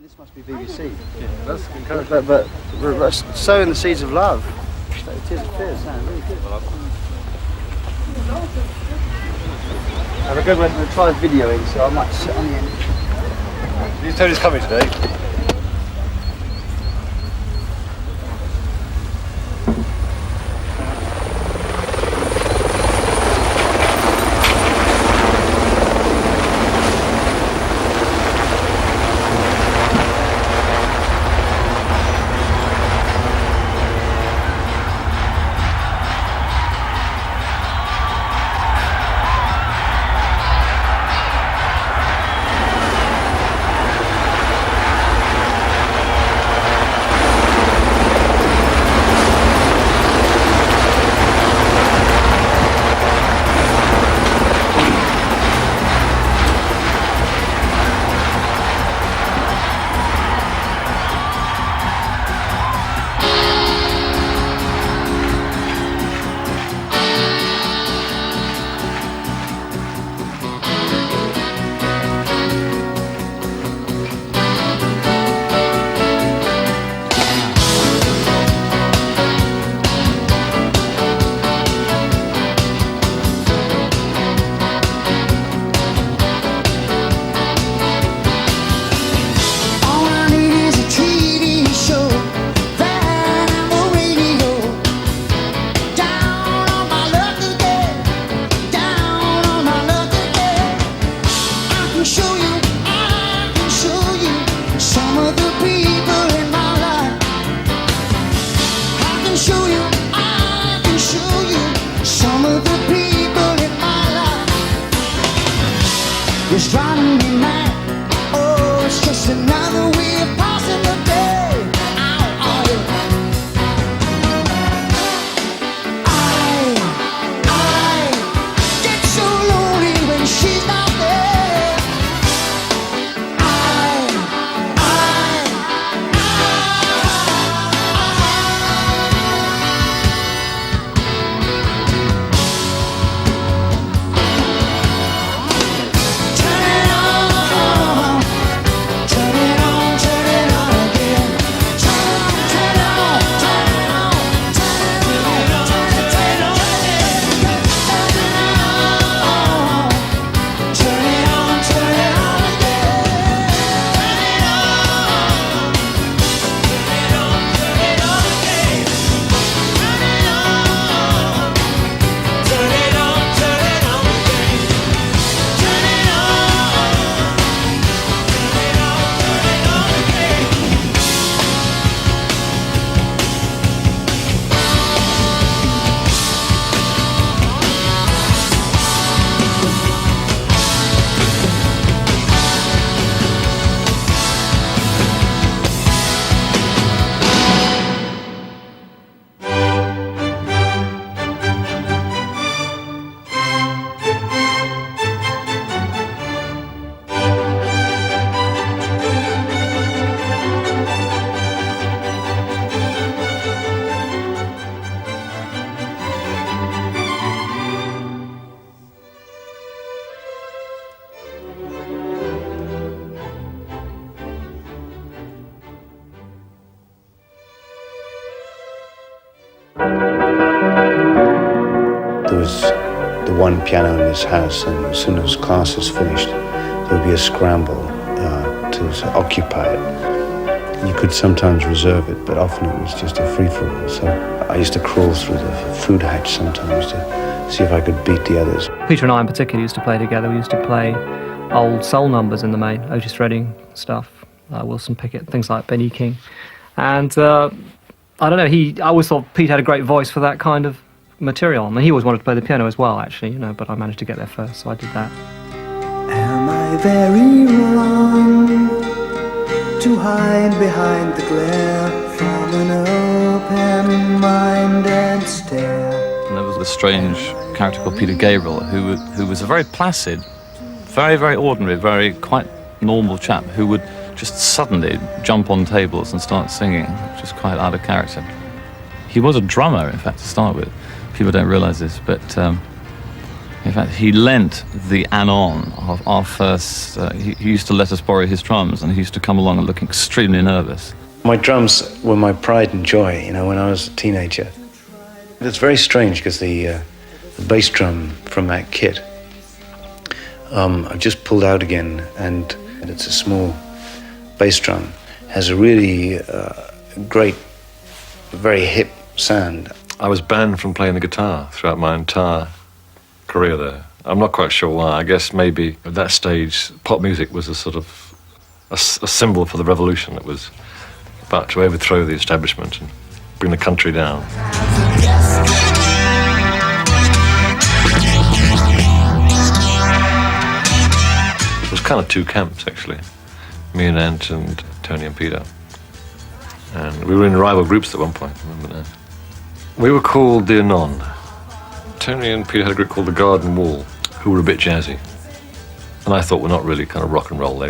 This must be BBC. Yeah, that's encouraging. But sowing the seeds of love. Tears of Fear sound really good. Have a good one. I'm trying videoing, so I might sit on the end. You Tony's coming today. It's driving me mad. Oh, it's just another way of passing the day. Ow, ow. I get so lonely when she's not there. There was the one piano in this house, and as soon as class is finished, there would be a scramble to occupy it. You could sometimes reserve it, but often it was just a free-for-all. So I used to crawl through the food hatch sometimes to see if I could beat the others. Peter and I in particular used to play together. We used to play old soul numbers in the main, Otis Redding stuff, Wilson Pickett, things like Benny King. And I don't know, I always thought Pete had a great voice for that kind of material. I mean, he always wanted to play the piano as well, actually, but I managed to get there first, so I did that. Am I very wrong to hide behind the glare from an open-minded stare? And there was a strange character called Peter Gabriel, who was a very placid, very, very ordinary, very quite normal chap who would just suddenly jump on tables and start singing, which is quite out of character. He was a drummer, in fact, to start with. People don't realise this, but in fact, he lent the anon of our first... he used to let us borrow his drums, and he used to come along and look extremely nervous. My drums were my pride and joy, you know, when I was a teenager. It's very strange because the bass drum from that kit, I've just pulled out again, and it's a small bass drum. Has a really great, very hip sound. I was banned from playing the guitar throughout my entire career there. I'm not quite sure why. I guess maybe at that stage, pop music was a sort of a symbol for the revolution that was about to overthrow the establishment and bring the country down. It was kind of two camps, actually. Me and Ant and Tony and Peter. And we were in rival groups at one point, remember that? We were called the Anon. Tony and Peter had a group called the Garden Wall, who were a bit jazzy. And I thought were not really kind of rock and roll. They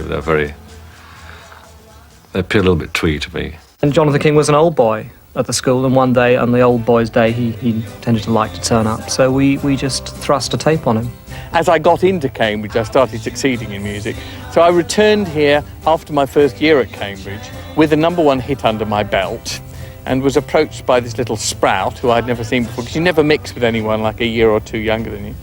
appeared a little bit twee to me. And Jonathan King was an old boy at the school, and one day, on the old boy's day, he tended to like to turn up. So we just thrust a tape on him. As I got into Cambridge, I started succeeding in music. So I returned here after my first year at Cambridge with a #1 hit under my belt, and was approached by this little sprout who I'd never seen before, because you never mix with anyone like a year or two younger than you.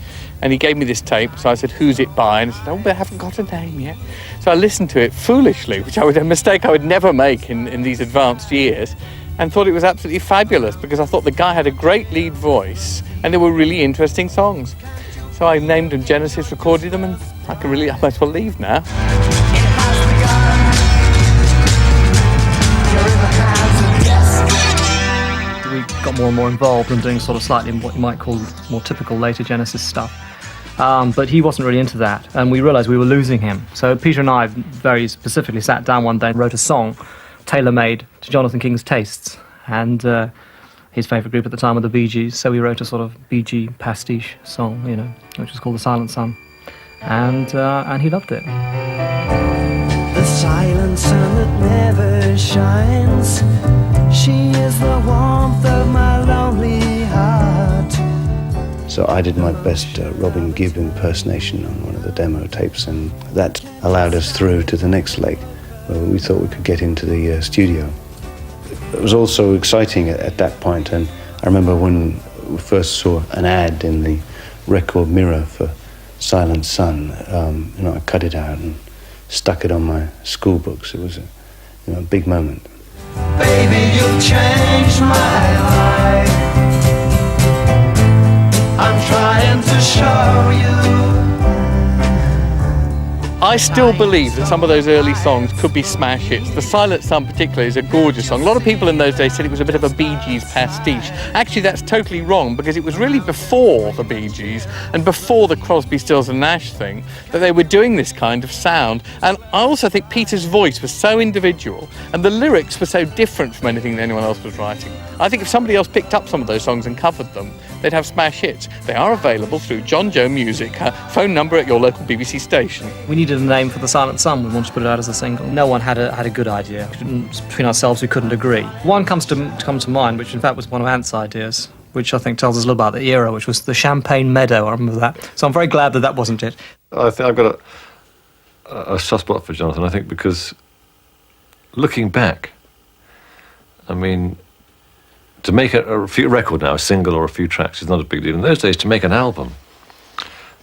And he gave me this tape, so I said, "Who's it by?" And he said, "Oh, but I haven't got a name yet." So I listened to it foolishly, which a mistake I would never make in these advanced years, and thought it was absolutely fabulous, because I thought the guy had a great lead voice, and they were really interesting songs. So I named them Genesis, recorded them, and I might as well leave now. We got more and more involved in doing sort of slightly what you might call more typical later Genesis stuff. But he wasn't really into that, and we realised we were losing him. So Peter and I very specifically sat down one day and wrote a song tailor-made to Jonathan King's tastes, and his favourite group at the time were the Bee Gees, so we wrote a sort of Bee Gee pastiche song, you know, which was called The Silent Sun, and he loved it. The silent sun that never shines, she is the warmth of my lonely heart. So I did my best Robin Gibb impersonation on one of the demo tapes, and that allowed us through to the next leg, where we thought we could get into the studio. It was also exciting at that point, and I remember when we first saw an ad in the record mirror for Silent Sun, I cut it out and stuck it on my school books. It was a big moment. Baby, you've changed my life. I'm trying to show you. I still believe that some of those early songs could be smash hits. The Silent Sun particularly is a gorgeous song. A lot of people in those days said it was a bit of a Bee Gees pastiche. Actually, that's totally wrong, because it was really before the Bee Gees and before the Crosby, Stills and Nash thing that they were doing this kind of sound. And I also think Peter's voice was so individual, and the lyrics were so different from anything that anyone else was writing. I think if somebody else picked up some of those songs and covered them, they'd have smash hits. They are available through John Joe Music, phone number at your local BBC station. We needed a name for The Silent Sun. We wanted to put it out as a single. No one had a good idea. Between ourselves, we couldn't agree. One comes to mind, which in fact was one of Ant's ideas, which I think tells us a little about the era, which was the Champagne Meadow. I remember that. So I'm very glad that wasn't it. I think I've got a soft spot for Jonathan, I think, because looking back, I mean, to make a record now, a single or a few tracks, is not a big deal. In those days, to make an album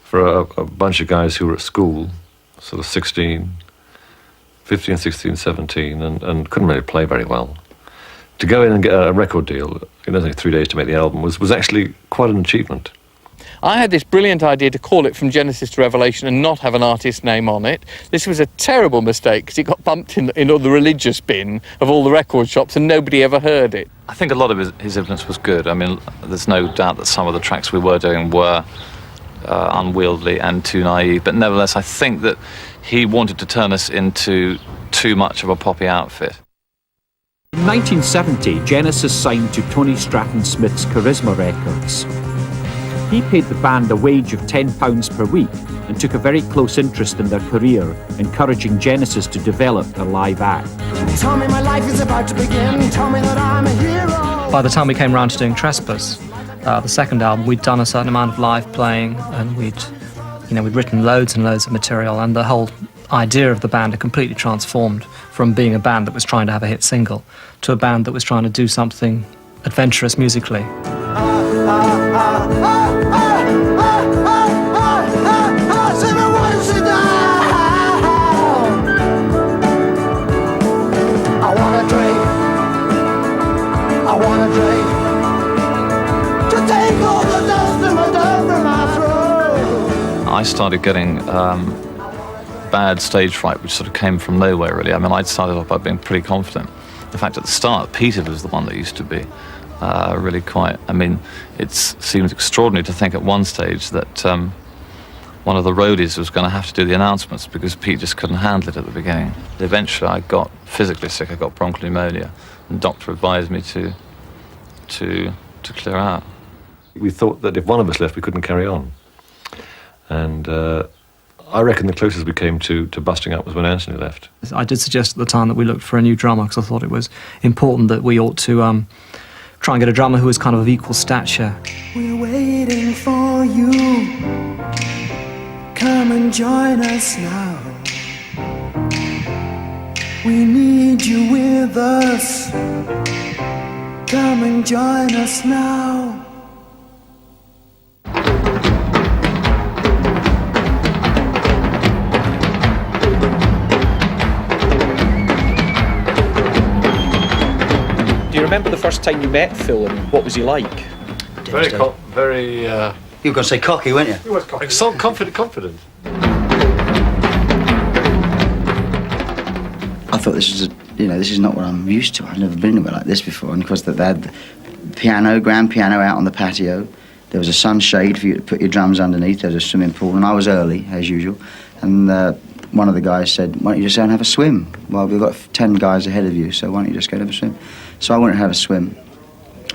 for a bunch of guys who were at school, sort of 15, 16, 17, and couldn't really play very well, to go in and get a record deal, it only took 3 days to make the album, was actually quite an achievement. I had this brilliant idea to call it From Genesis to Revelation and not have an artist name on it. This was a terrible mistake, because it got bumped in the religious bin of all the record shops and nobody ever heard it. I think a lot of his influence was good. I mean, there's no doubt that some of the tracks we were doing were unwieldy and too naive, but nevertheless, I think that he wanted to turn us into too much of a poppy outfit. In 1970, Genesis signed to Tony Stratton Smith's Charisma Records. He paid the band a wage of £10 per week and took a very close interest in their career, encouraging Genesis to develop a live act. Tell me my life is about to begin. Tell me that I'm a hero. By the time we came round to doing Trespass, the second album, we'd done a certain amount of live playing, and we'd written loads and loads of material, and the whole idea of the band had completely transformed from being a band that was trying to have a hit single to a band that was trying to do something adventurous musically. I started getting bad stage fright, which sort of came from nowhere, really. I mean, I'd started off by being pretty confident. In fact, at the start, Peter was the one that used to be really quite... I mean, it seems extraordinary to think at one stage that one of the roadies was going to have to do the announcements because Pete just couldn't handle it at the beginning. Eventually, I got physically sick. I got bronchial pneumonia, and the doctor advised me to clear out. We thought that if one of us left, we couldn't carry on. And I reckon the closest we came to busting up was when Anthony left. I did suggest at the time that we looked for a new drummer because I thought it was important that we ought to try and get a drummer who was kind of equal stature. We're waiting for you. Come and join us now. We need you with us. Come and join us now. Do you remember the first time you met Phil and what was he like? Very. You were going to say cocky, weren't you? He was cocky. So confident. I thought this is not what I'm used to. I've never been anywhere like this before. And of course, they had the piano, grand piano out on the patio. There was a sunshade for you to put your drums underneath. There was a swimming pool, and I was early, as usual. And one of the guys said, why don't you just go and have a swim? Well, we've got 10 guys ahead of you, so why don't you just go and have a swim? So I went and had a swim.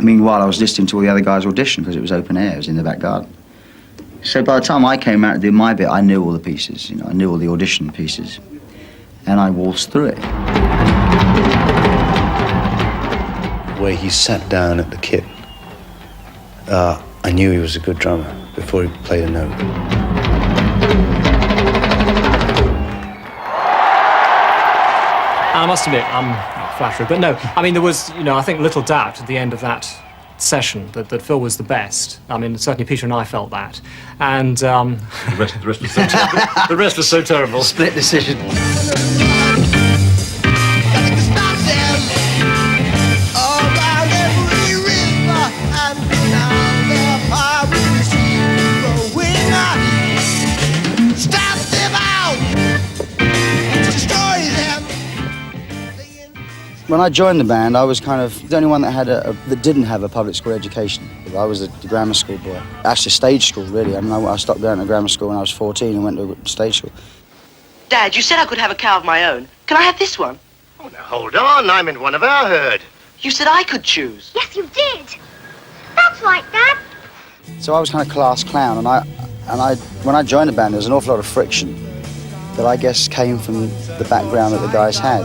Meanwhile, I was listening to all the other guys audition because it was open air. It was in the back garden. So by the time I came out to do my bit, I knew all the pieces. I knew all the audition pieces. And I waltzed through it. Where he sat down at the kit, I knew he was a good drummer before he played a note. I must admit, I'm not flattered, but no, I mean, there was, I think little doubt at the end of that session that Phil was the best. I mean, certainly Peter and I felt that. And the rest was so terrible. The rest was so terrible. Split decision. When I joined the band, I was kind of the only one that didn't have a public school education. I was the grammar school boy. Actually, stage school, really. I mean, I stopped going to grammar school when I was 14 and went to stage school. Dad, you said I could have a cow of my own. Can I have this one? Oh, now, hold on. I'm in one of our herd. You said I could choose. Yes, you did. That's right, Dad. So I was kind of class clown, and when I joined the band, there was an awful lot of friction that I guess came from the background that the guys had.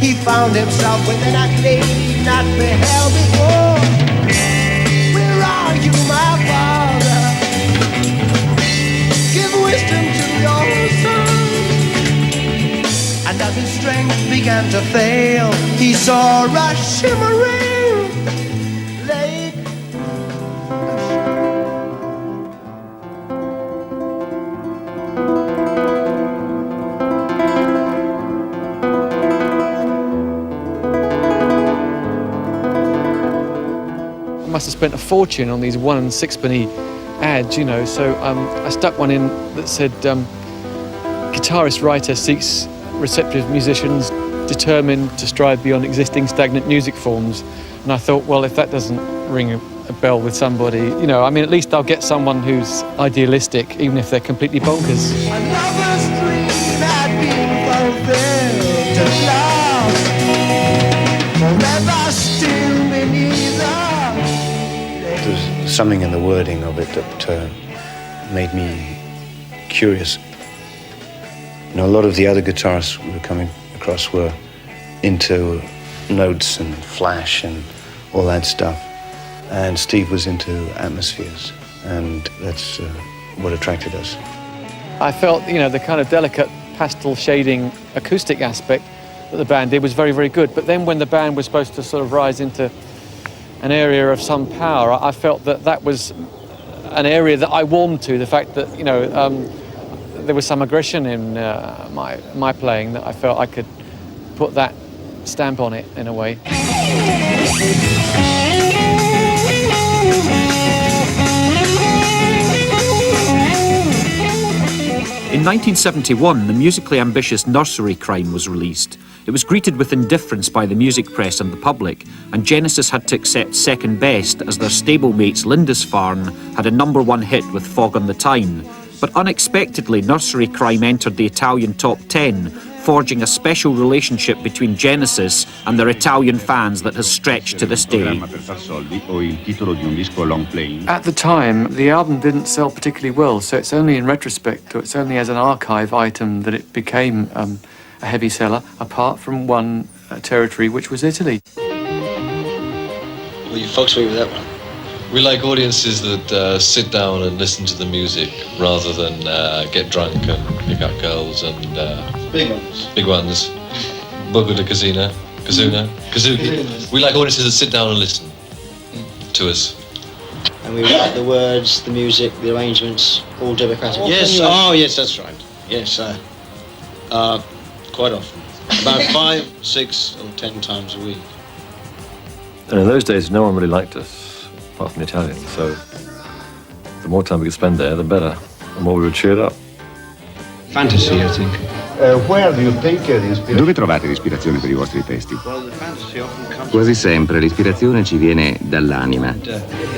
He found himself with an accolade not beheld before. Where are you, my father? Give wisdom to your son. And as his strength began to fail, he saw a shimmering lake. Must have spent a fortune on these 1 and 6penny ads, so I stuck one in that said guitarist writer seeks receptive musicians determined to strive beyond existing stagnant music forms. And I thought, well, if that doesn't ring a bell with somebody, at least I'll get someone who's idealistic, even if they're completely bonkers. Another's dream had been fulfilled at last. Forever something in the wording of it that made me curious. You know, a lot of the other guitarists we were coming across were into notes and flash and all that stuff. And Steve was into atmospheres, and that's what attracted us. I felt, you know, the kind of delicate pastel shading acoustic aspect that the band did was very, very good. But then when the band was supposed to sort of rise into an area of some power, I felt that that was an area that I warmed to, the fact that, you know, there was some aggression in my playing that I felt I could put that stamp on it in a way. In 1971, the musically ambitious Nursery Crime was released. It was greeted with indifference by the music press and the public, and Genesis had to accept second best as their stablemates Lindisfarne had a #1 hit with Fog on the Tyne. But unexpectedly, Nursery Crime entered the Italian top 10, forging a special relationship between Genesis and their Italian fans that has stretched to this day. At the time, the album didn't sell particularly well, so it's only in retrospect, or it's only as an archive item that it became a heavy seller, apart from one territory, which was Italy. Well, you folks agree with that one. We like audiences that sit down and listen to the music rather than get drunk and pick up girls and... Big ones. Big ones. Bogo de Kazuna. Kazuki. We like audiences that sit down and listen to us. And we like the words, the music, the arrangements, all democratic. Yes, yes, that's right. Yes, quite often. About 5, 6 or 10 times a week. And in those days, no one really liked us, apart from the Italians, so the more time we could spend there, the better, the more we were cheered up. Fantasy, I think. Where do you think the inspiration? Dove trovate l'ispirazione per I vostri testi? Quasi sempre l'ispirazione ci viene dall'anima.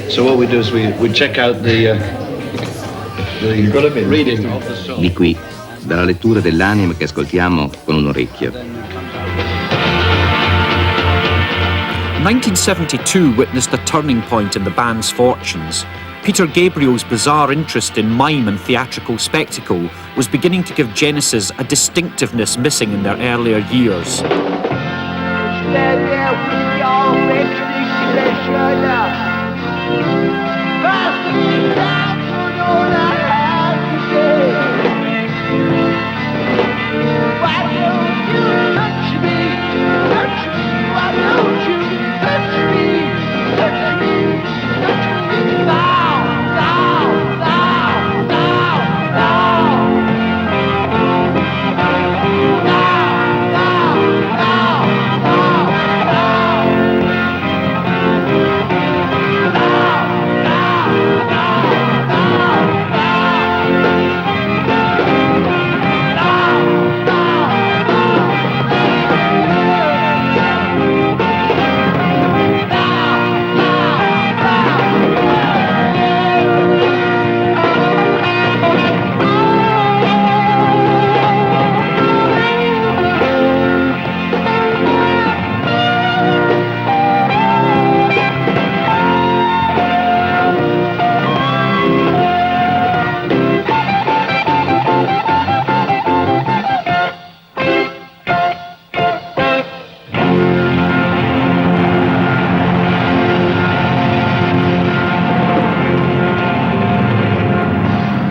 So what we do is we check out the reading of the song. Di qui, dalla lettura dell'anima che ascoltiamo con un orecchio. 1972 witnessed a turning point in the band's fortunes. Peter Gabriel's bizarre interest in mime and theatrical spectacle was beginning to give Genesis a distinctiveness missing in their earlier years.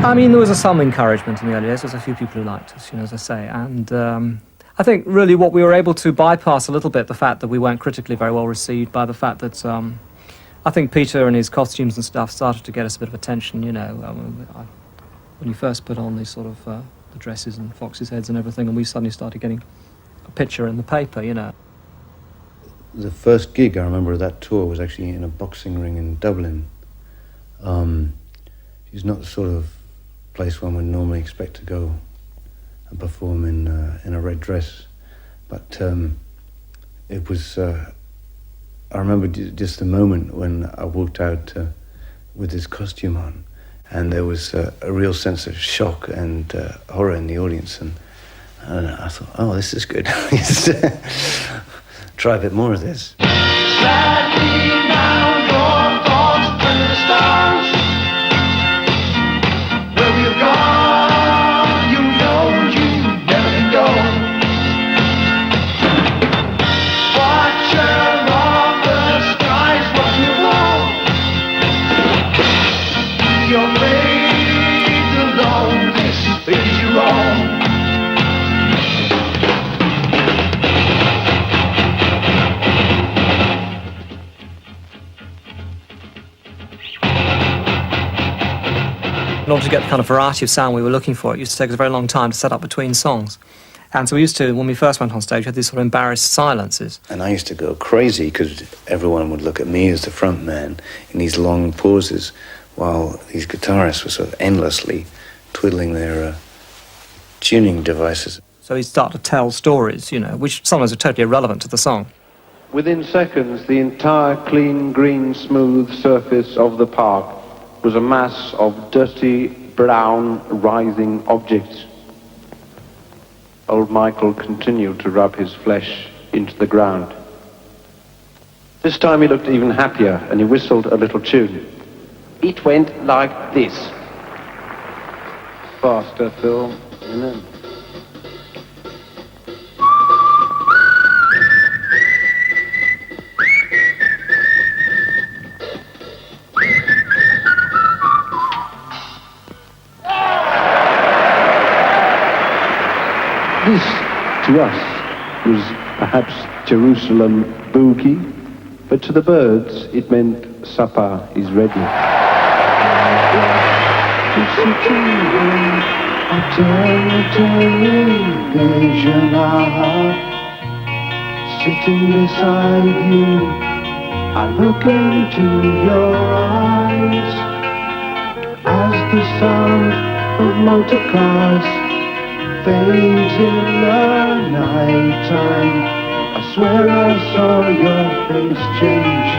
I mean, there was some encouragement in the early days. There was a few people who liked us, you know, as I say. And I think really what we were able to bypass a little bit, the fact that we weren't critically very well received, by the fact that I think Peter and his costumes and stuff started to get us a bit of attention, you know. When you first put on these sort of the dresses and foxes' heads and everything, and we suddenly started getting a picture in the paper, you know. The first gig I remember of that tour was actually in a boxing ring in Dublin. It's not the sort of place one would normally expect to go and perform in a red dress, but it was. I remember just the moment when I walked out with this costume on, and there was a real sense of shock and horror in the audience, and I thought, oh, this is good. Try a bit more of this. Slide me down your thoughts to the stars. In order to get the kind of variety of sound we were looking for, it used to take us a very long time to set up between songs. And so we used to, when we first went on stage, have these sort of embarrassed silences. And I used to go crazy because everyone would look at me as the front man in these long pauses while these guitarists were sort of endlessly twiddling their tuning devices. So he'd start to tell stories, you know, which sometimes are totally irrelevant to the song. Within seconds, the entire clean, green, smooth surface of the park was a mass of dirty, brown, writhing objects. Old Michael continued to rub his flesh into the ground. This time he looked even happier, and he whistled a little tune. It went like this. Faster, Phil. You know. This, to us, was perhaps Jerusalem boogie, but to the birds it meant supper is ready. It's a dream, sitting beside you, I look into your eyes, as the sound of motor cars fades in the night time. I swear I saw your face change.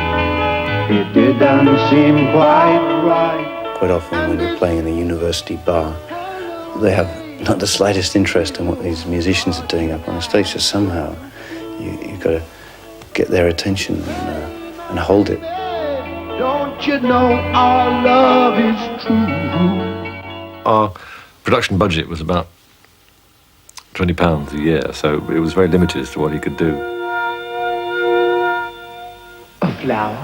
It didn't seem quite right. Quite often when you're playing in a university bar, they have not the slightest interest in what these musicians are doing up on the stage, so somehow you've got to get their attention and hold it. Don't you know our love is true? Our production budget was about £20 a year, so it was very limited as to what he could do. A flower.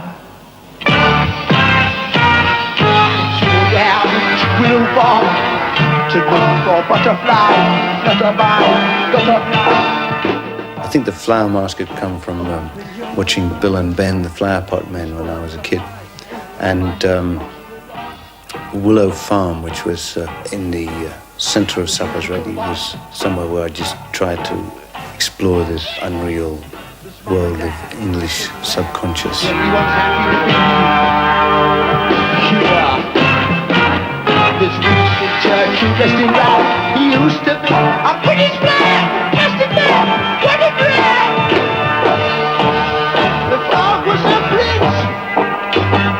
Down will fall to look for butterfly, butterfly. I think the flower mask had come from watching Bill and Ben, the Flower Pot Men, when I was a kid. And Willow Farm, which was in the centre of Supper's Ready, was somewhere where I just tried to explore this unreal world of English subconscious. This recent church investing round, he used to be a British man, just a man, what a man! The frog was a prince,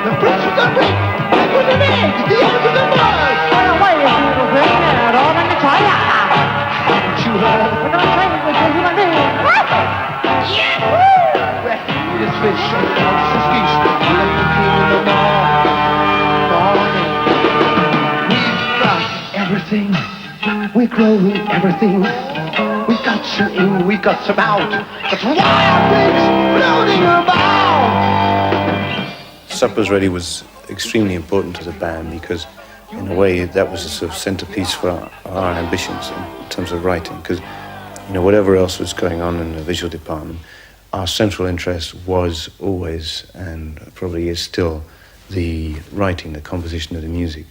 the prince was a prince, that was an egg, the end of the world! Haven't you heard? This fish on the house is geese, looking in the morning. Everything, we're growing everything. We got some in, we got some out. That's wild things floating about. Supper's Ready was extremely important to the band because, in a way, that was a sort of centerpiece for our ambitions in terms of writing. Because, you know, whatever else was going on in the visual department, our central interest was always, and probably is still, the writing, the composition of the music.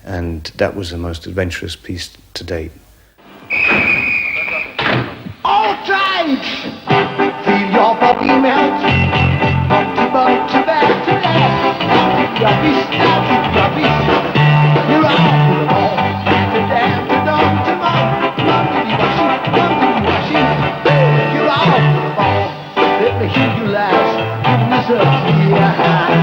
And that was the most adventurous piece to date. All right! Feel your body melt. Bump to back to left. Rubbish, rubbish. You're out for the ball. To dance, to dance, to mouth. Rubbity washy. You're out for the ball. Let me hear you laugh. Give me some hand.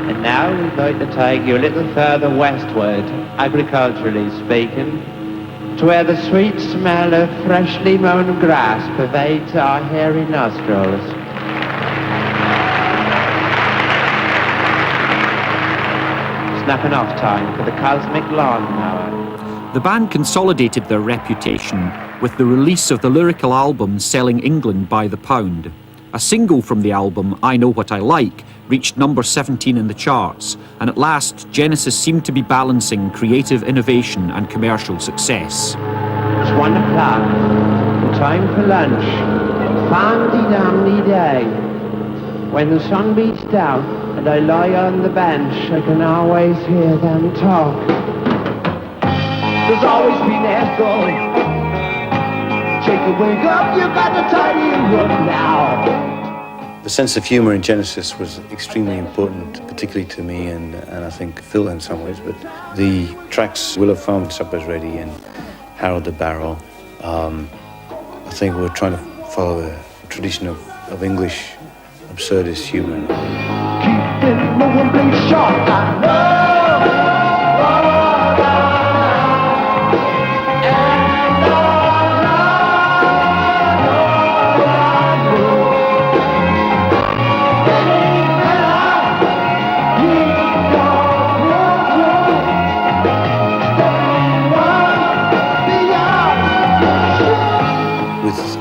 And now we'd like to take you a little further westward, agriculturally speaking, to where the sweet smell of freshly mown grass pervades our hairy nostrils. Snapping off time for the cosmic lawnmower. The band consolidated their reputation with the release of the lyrical album Selling England by the Pound. A single from the album, I Know What I Like, reached number 17 in the charts, and at last Genesis seemed to be balancing creative innovation and commercial success. It's 1 o'clock, time for lunch. Fandy-damdy day. When the sun beats down and I lie on the bench, I can always hear them talk. There's always been echo. Take a wake up, you got to tidy and run now. The sense of humour in Genesis was extremely important, particularly to me and I think Phil in some ways, but the tracks Willow Farm, Supper's Ready and Harold the Barrel, I think we're trying to follow the tradition of English absurdist humour. Keeping moving, please, short, I know.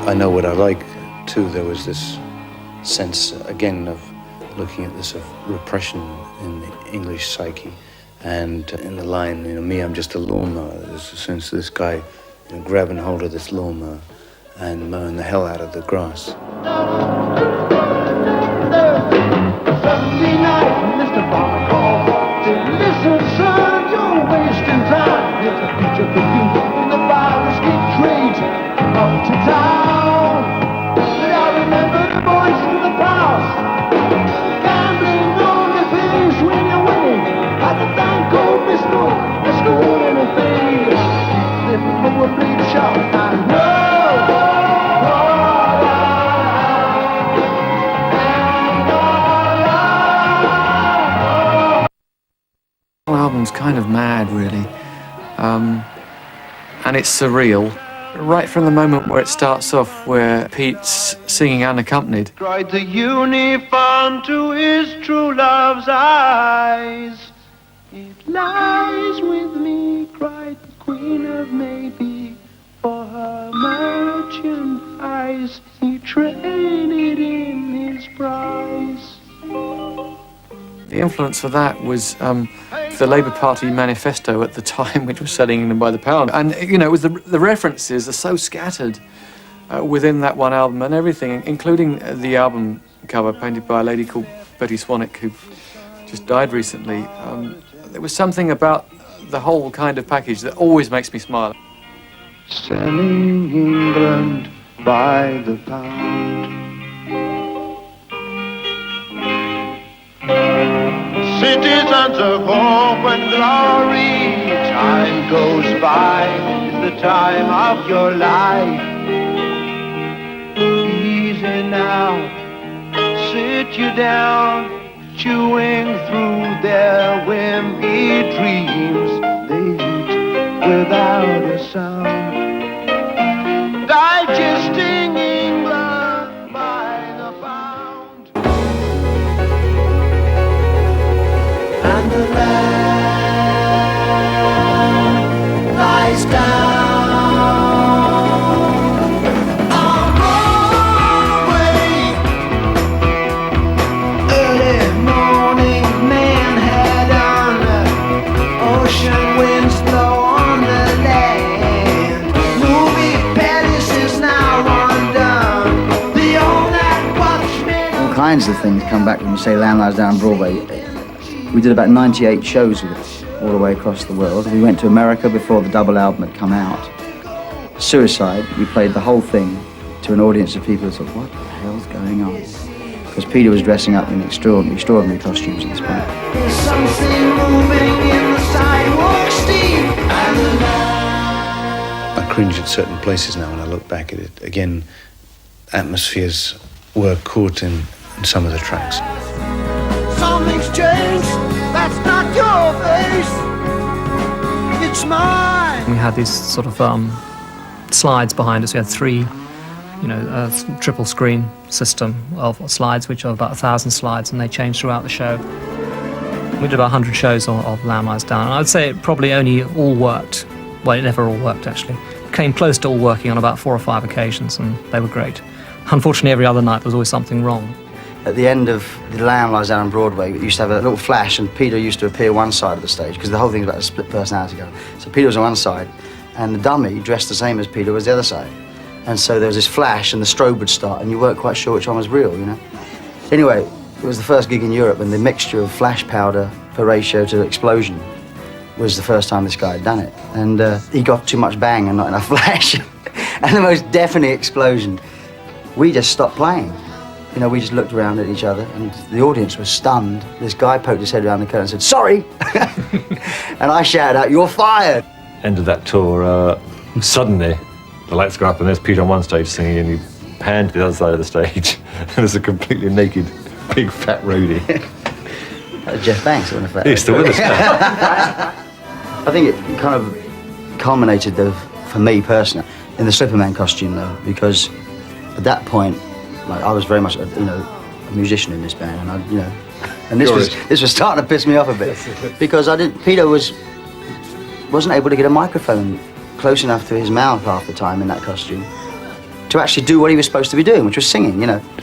I Know What I Like, too, there was this sense, again, of looking at this of repression in the English psyche. And in the line, me, I'm just a lawnmower, there's a sense of this guy grabbing hold of this lawnmower and mowing the hell out of the grass. Sunday night, Mr. Farmer called. Said, listen, son, you're wasting time. It's a feature for you in the virus get trade up to town. But I remember the voice in the past. Gambling on the face when you're winning. At the bank old Mr. Anything. Living for a bleed shot, I know. The album's kind of mad, really, and it's surreal. Right from the moment where it starts off, where Pete's singing unaccompanied. Cried the uniform to his true love's eyes. It lies with me, cried the Queen of Maybe, for her merchandise he traded in his price. The influence for that was the Labour Party manifesto at the time, which was selling them by the pound. And, it was the references are so scattered within that one album and everything, including the album cover painted by a lady called Betty Swanick, who just died recently. There was something about the whole kind of package that always makes me smile. Selling England by the pound. Citizens of hope and glory, time goes by, it's the time of your life. Easy now, sit you down, chewing through their wimpy dreams. They eat without a sound, digesting England by the pound. And the land lies down on Broadway. Early morning Manhattan, ocean winds blow on the land. Movie palaces now undone. The old night watchmen. All kinds of things come back when you say Land Lies Down Broadway. We did about 98 shows with it all the way across the world. We went to America before the double album had come out. Suicide, we played the whole thing to an audience of people who thought, what the hell's going on? Because Peter was dressing up in extraordinary costumes at this point. There's something moving in the sidewalk, Steve. I cringe at certain places now when I look back at it. Again, atmospheres were caught in some of the tracks. Something's changed, that's not your face. it's mine. We had these sort of slides behind us. We had three, triple screen system of slides, which are about 1,000 slides, and they changed throughout the show. We did about 100 shows of Lamb Lies Down, and I'd say it probably only all worked. Well, it never all worked, actually. It came close to all working on about 4 or 5 occasions, and they were great. Unfortunately, every other night there was always something wrong. At the end of The Lamb Lies Down on Broadway, it used to have a little flash, and Peter used to appear one side of the stage, because the whole thing's about a split personality going. So Peter was on one side, and the dummy, dressed the same as Peter, was the other side. And so there was this flash, and the strobe would start, and you weren't quite sure which one was real, Anyway, it was the first gig in Europe, and the mixture of flash powder per ratio to explosion was the first time this guy had done it. And he got too much bang and not enough flash. And the most deafening explosion. We just stopped playing. We just looked around at each other, and the audience was stunned. This guy poked his head around the curtain and said, "Sorry!" And I shouted out, "You're fired!" End of that tour, suddenly the lights go up and there's Peter on one stage singing, and you pan to the other side of the stage and there's a completely naked, big fat roadie. That was Jeff Banks, wasn't it? He's still with us now. I think it kind of culminated, for me personally, in the Slipperman costume, though, because at that point, I was very much, a musician in this band, and and this was starting to piss me off a bit, because Peter wasn't able to get a microphone close enough to his mouth half the time in that costume to actually do what he was supposed to be doing, which was singing.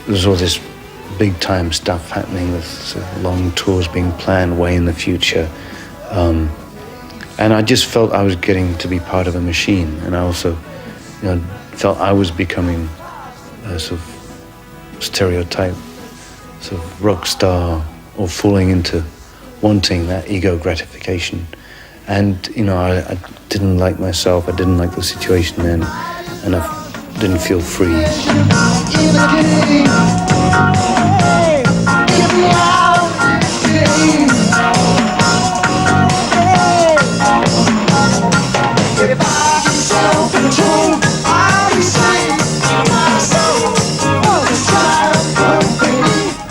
There's all this big time stuff happening with sort of long tours being planned way in the future, and I just felt I was getting to be part of a machine, and I also felt I was becoming a sort of stereotype sort of rock star, or falling into wanting that ego gratification. And I didn't like myself, I didn't like the situation then, and I didn't feel free.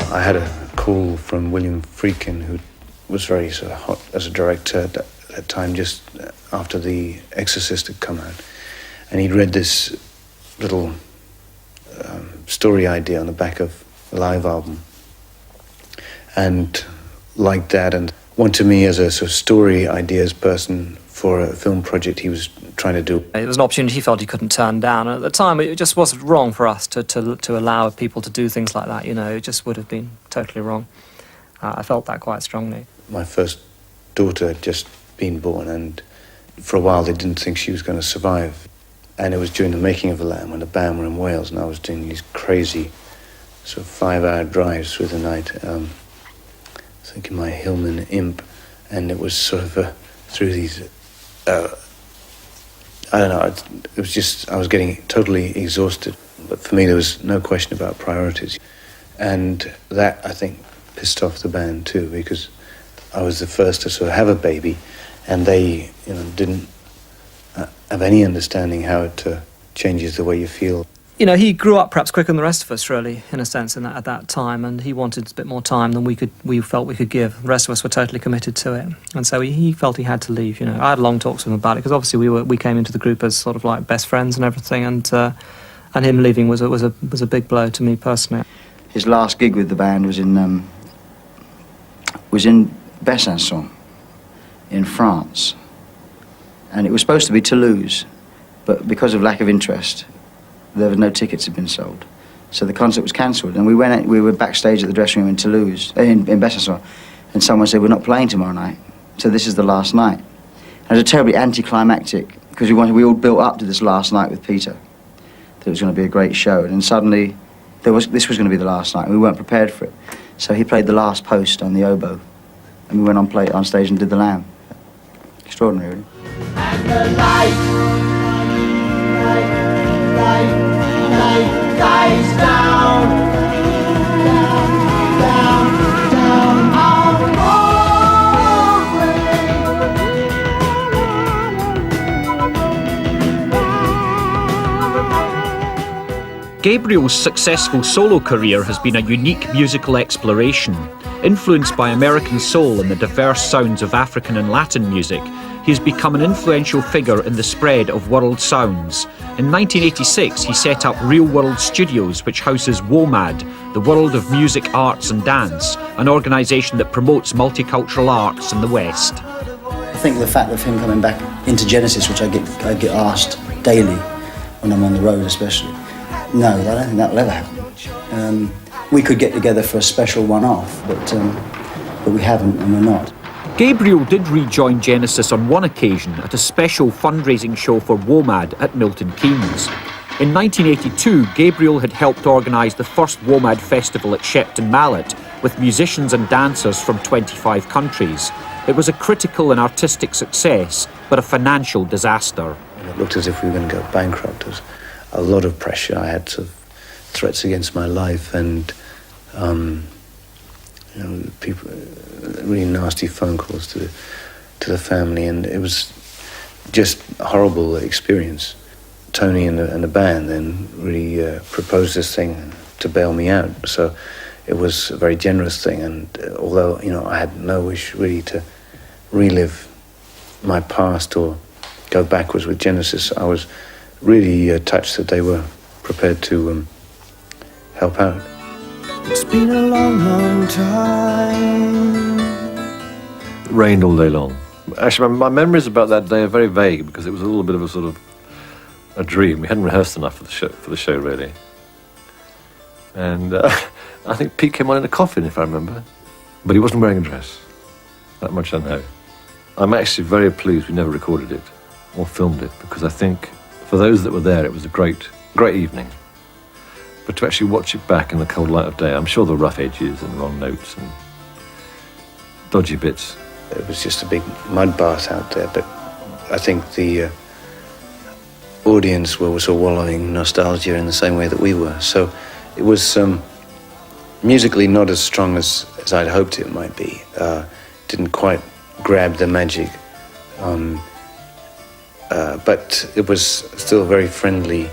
I had a call from William Friedkin, who was very sort of hot as a director at that time, just after The Exorcist had come out. And he'd read this little story idea on the back of a live album, and liked that, and wanted me as a sort of story ideas person for a film project he was trying to do. It was an opportunity he felt he couldn't turn down. And at the time, it just was wrong for us to allow people to do things like that. It just would have been totally wrong. I felt that quite strongly. My first daughter had just been born, and for a while they didn't think she was going to survive. And it was during the making of The Lamb when the band were in Wales, and I was doing these crazy sort of 5-hour drives through the night, thinking my Hillman Imp, and it was sort of through these, I don't know, it was just, I was getting totally exhausted. But for me, there was no question about priorities. And that, I think, pissed off the band too, because I was the first to sort of have a baby, and they, didn't have any understanding how it changes the way you feel. He grew up perhaps quicker than the rest of us, really, in a sense, at that time, and he wanted a bit more time than we felt we could give. The rest of us were totally committed to it, and so he felt he had to leave. I had long talks with him about it, because obviously we came into the group as sort of like best friends and everything, and him leaving was a big blow to me personally. His last gig with the band was in Besançon, in France, and it was supposed to be Toulouse, but because of lack of interest, there was no tickets had been sold, so the concert was cancelled. And we were backstage at the dressing room in Toulouse, in Besançon, and someone said, "We're not playing tomorrow night, so this is the last night." And it was terribly anticlimactic, because we all built up to this last night with Peter, that it was going to be a great show, and then suddenly this was going to be the last night, and we weren't prepared for it. So he played the last post on the oboe, and we went on stage and did the Lamb. Extraordinary, really. And the light dies down, on Gabriel's successful solo career has been a unique musical exploration. Influenced by American soul and the diverse sounds of African and Latin music, he has become an influential figure in the spread of world sounds. In 1986, he set up Real World Studios, which houses WOMAD, the World of Music, Arts and Dance, an organisation that promotes multicultural arts in the West. I think the fact of him coming back into Genesis, which I get asked daily when I'm on the road especially, no, I don't think that will ever happen. We could get together for a special one-off, but we haven't and we're not. Gabriel did rejoin Genesis on one occasion at a special fundraising show for WOMAD at Milton Keynes. In 1982, Gabriel had helped organise the first WOMAD festival at Shepton Mallet with musicians and dancers from 25 countries. It was a critical and artistic success, but a financial disaster. It looked as if we were going to go bankrupt. There was a lot of pressure. I had sort of threats against my life and people, really nasty phone calls to the family, and it was just a horrible experience. Tony and the band then really proposed this thing to bail me out, so it was a very generous thing. And although I had no wish really to relive my past or go backwards with Genesis, I was really touched that they were prepared to help out. It's been a long, long time. It rained all day long. Actually, my memories about that day are very vague because it was a little bit of a sort of a dream. We hadn't rehearsed enough for the show really. And I think Pete came on in a coffin, if I remember. But he wasn't wearing a dress. That much I know. I'm actually very pleased we never recorded it or filmed it, because I think for those that were there, it was a great evening. But to actually watch it back in the cold light of day, I'm sure there were rough edges and wrong notes and dodgy bits. It was just a big mud bath out there, but I think the audience were also wallowing in nostalgia in the same way that we were. So it was musically not as strong as I'd hoped it might be. Didn't quite grab the magic, but it was still a very friendly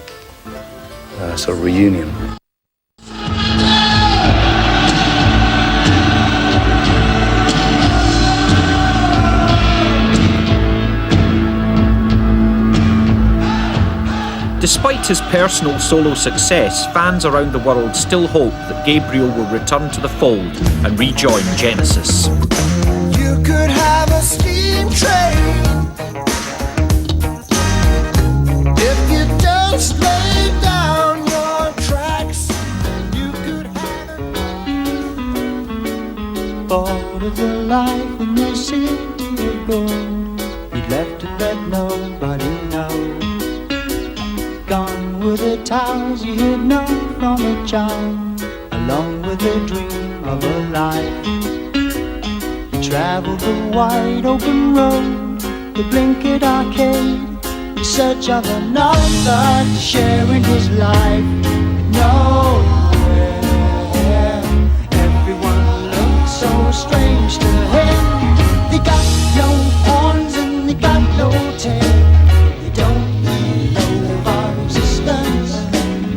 sort of reunion. Despite his personal solo success, fans around the world still hope that Gabriel will return to the fold and rejoin Genesis. You could have a steam train if you just lay down your tracks. You could have thought of the life in the city of gold. You left it that nobody knows. Gone with the towers you had known from a child, along with the dream of a life. You traveled the wide open road, the blinkered arcade, in search of another to share in his life. Nowhere, everyone looked so strange to him. They got no horns and they got no tail. They don't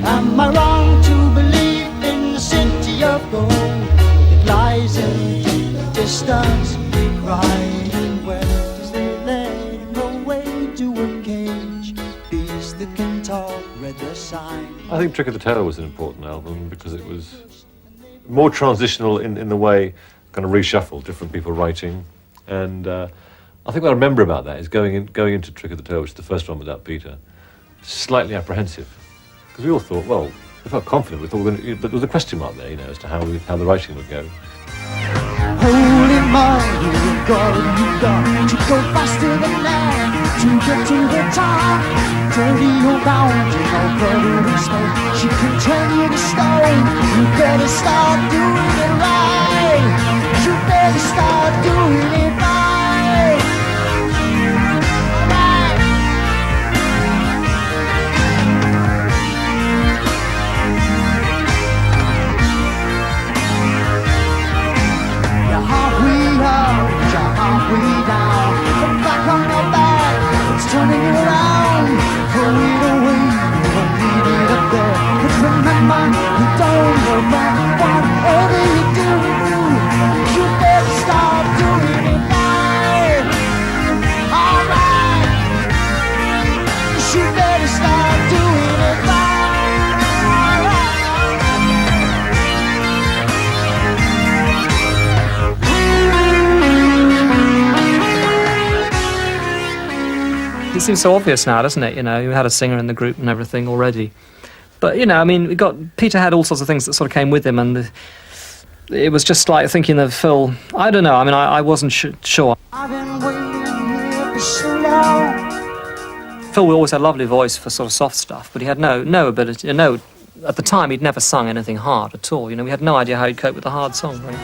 Am I wrong to believe in the city of gold that lies in the distance? Crying, where does they let him away to a cage? Beast that can talk, read the sign. I think Trick of the Tail was an important album because it was more transitional in the way, kind of reshuffled, different people writing. And I think what I remember about that is going into Trick of the Tail, which is the first one without Peter, slightly apprehensive. Because we all thought, well, we felt confident. We thought but there was a question mark there, as to how the writing would go. Holy mother of God, you got to go faster than that to get to the top. Dirty old bounty, all covered in smoke. She can turn you to stone. You better start doing it right. You better start doing it right. Halfway down, come back on your back, it's turning it around, throw it away, you won't need it up there, but remember, you don't know what seems so obvious now, doesn't it? You know, you had a singer in the group and everything already. But, you know, I mean, Peter had all sorts of things that sort of came with him, and it was just like thinking of Phil. I don't know, I mean, I wasn't sure. I've been waiting here for so long. Phil always had a lovely voice for sort of soft stuff, but he had no ability, at the time he'd never sung anything hard at all. You know, we had no idea how he'd cope with a hard song, really.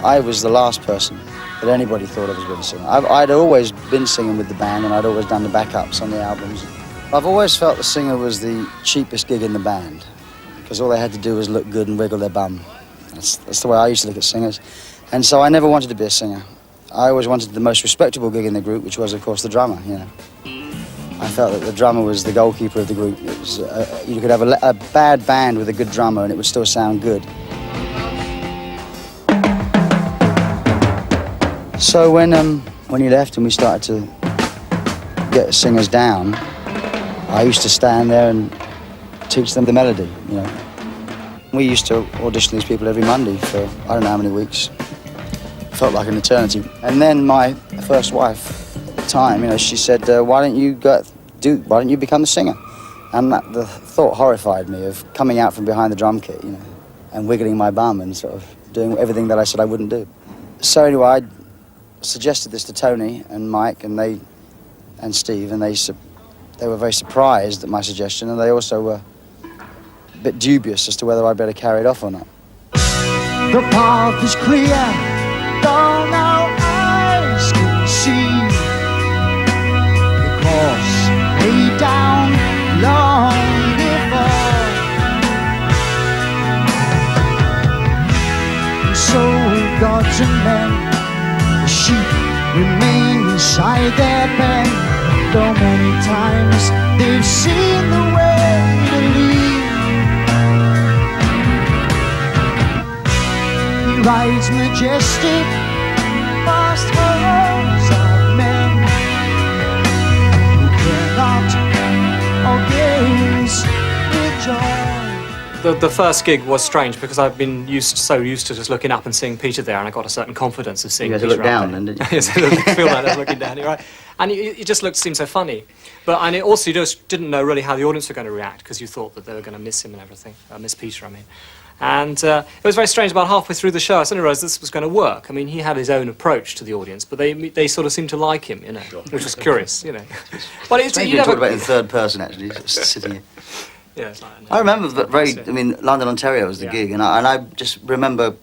I was the last person that anybody thought I was going to sing. I'd always been singing with the band, and I'd always done the backups on the albums. I've always felt the singer was the cheapest gig in the band, because all they had to do was look good and wiggle their bum. That's the way I used to look at singers. And so I never wanted to be a singer. I always wanted the most respectable gig in the group, which was, of course, the drummer, you know. I felt that the drummer was the goalkeeper of the group. It was, you could have a bad band with a good drummer and it would still sound good. So when he left and we started to get singers down, I used to stand there and teach them the melody, you know. We used to audition these people every Monday for I don't know how many weeks. Felt like an eternity. And then my first wife at the time, you know, she said, why don't you become the singer? And the thought horrified me of coming out from behind the drum kit, you know, and wiggling my bum and sort of doing everything that I said I wouldn't do. So anyway, I suggested this to Tony and Mike and Steve, and they were very surprised at my suggestion, and they also were a bit dubious as to whether I'd better carry it off or not. The path is clear, though now eyes can see. The course laid down long before. And so gods and men, the sheep remain inside their pen. Though many times they've seen the way to lead. He rides majestic past horrors of men who cannot or gaze with joy. The first gig was strange because I've been so used to just looking up and seeing Peter there, and I got a certain confidence of seeing You had to Peter look down there. then, didn't you? Yes, I feel like I was looking down, you're right. And it just seemed so funny. And it also, you just didn't know really how the audience were going to react, because you thought that they were going to miss him and everything. Miss Peter, I mean. And it was very strange. About halfway through the show, I suddenly realised this was going to work. I mean, he had his own approach to the audience, but they sort of seemed to like him, you know, which was curious, you know. Well, it's you talk about it in third person, actually, just sitting here. Yeah, it's like, I remember London, Ontario was the gig, and I just remember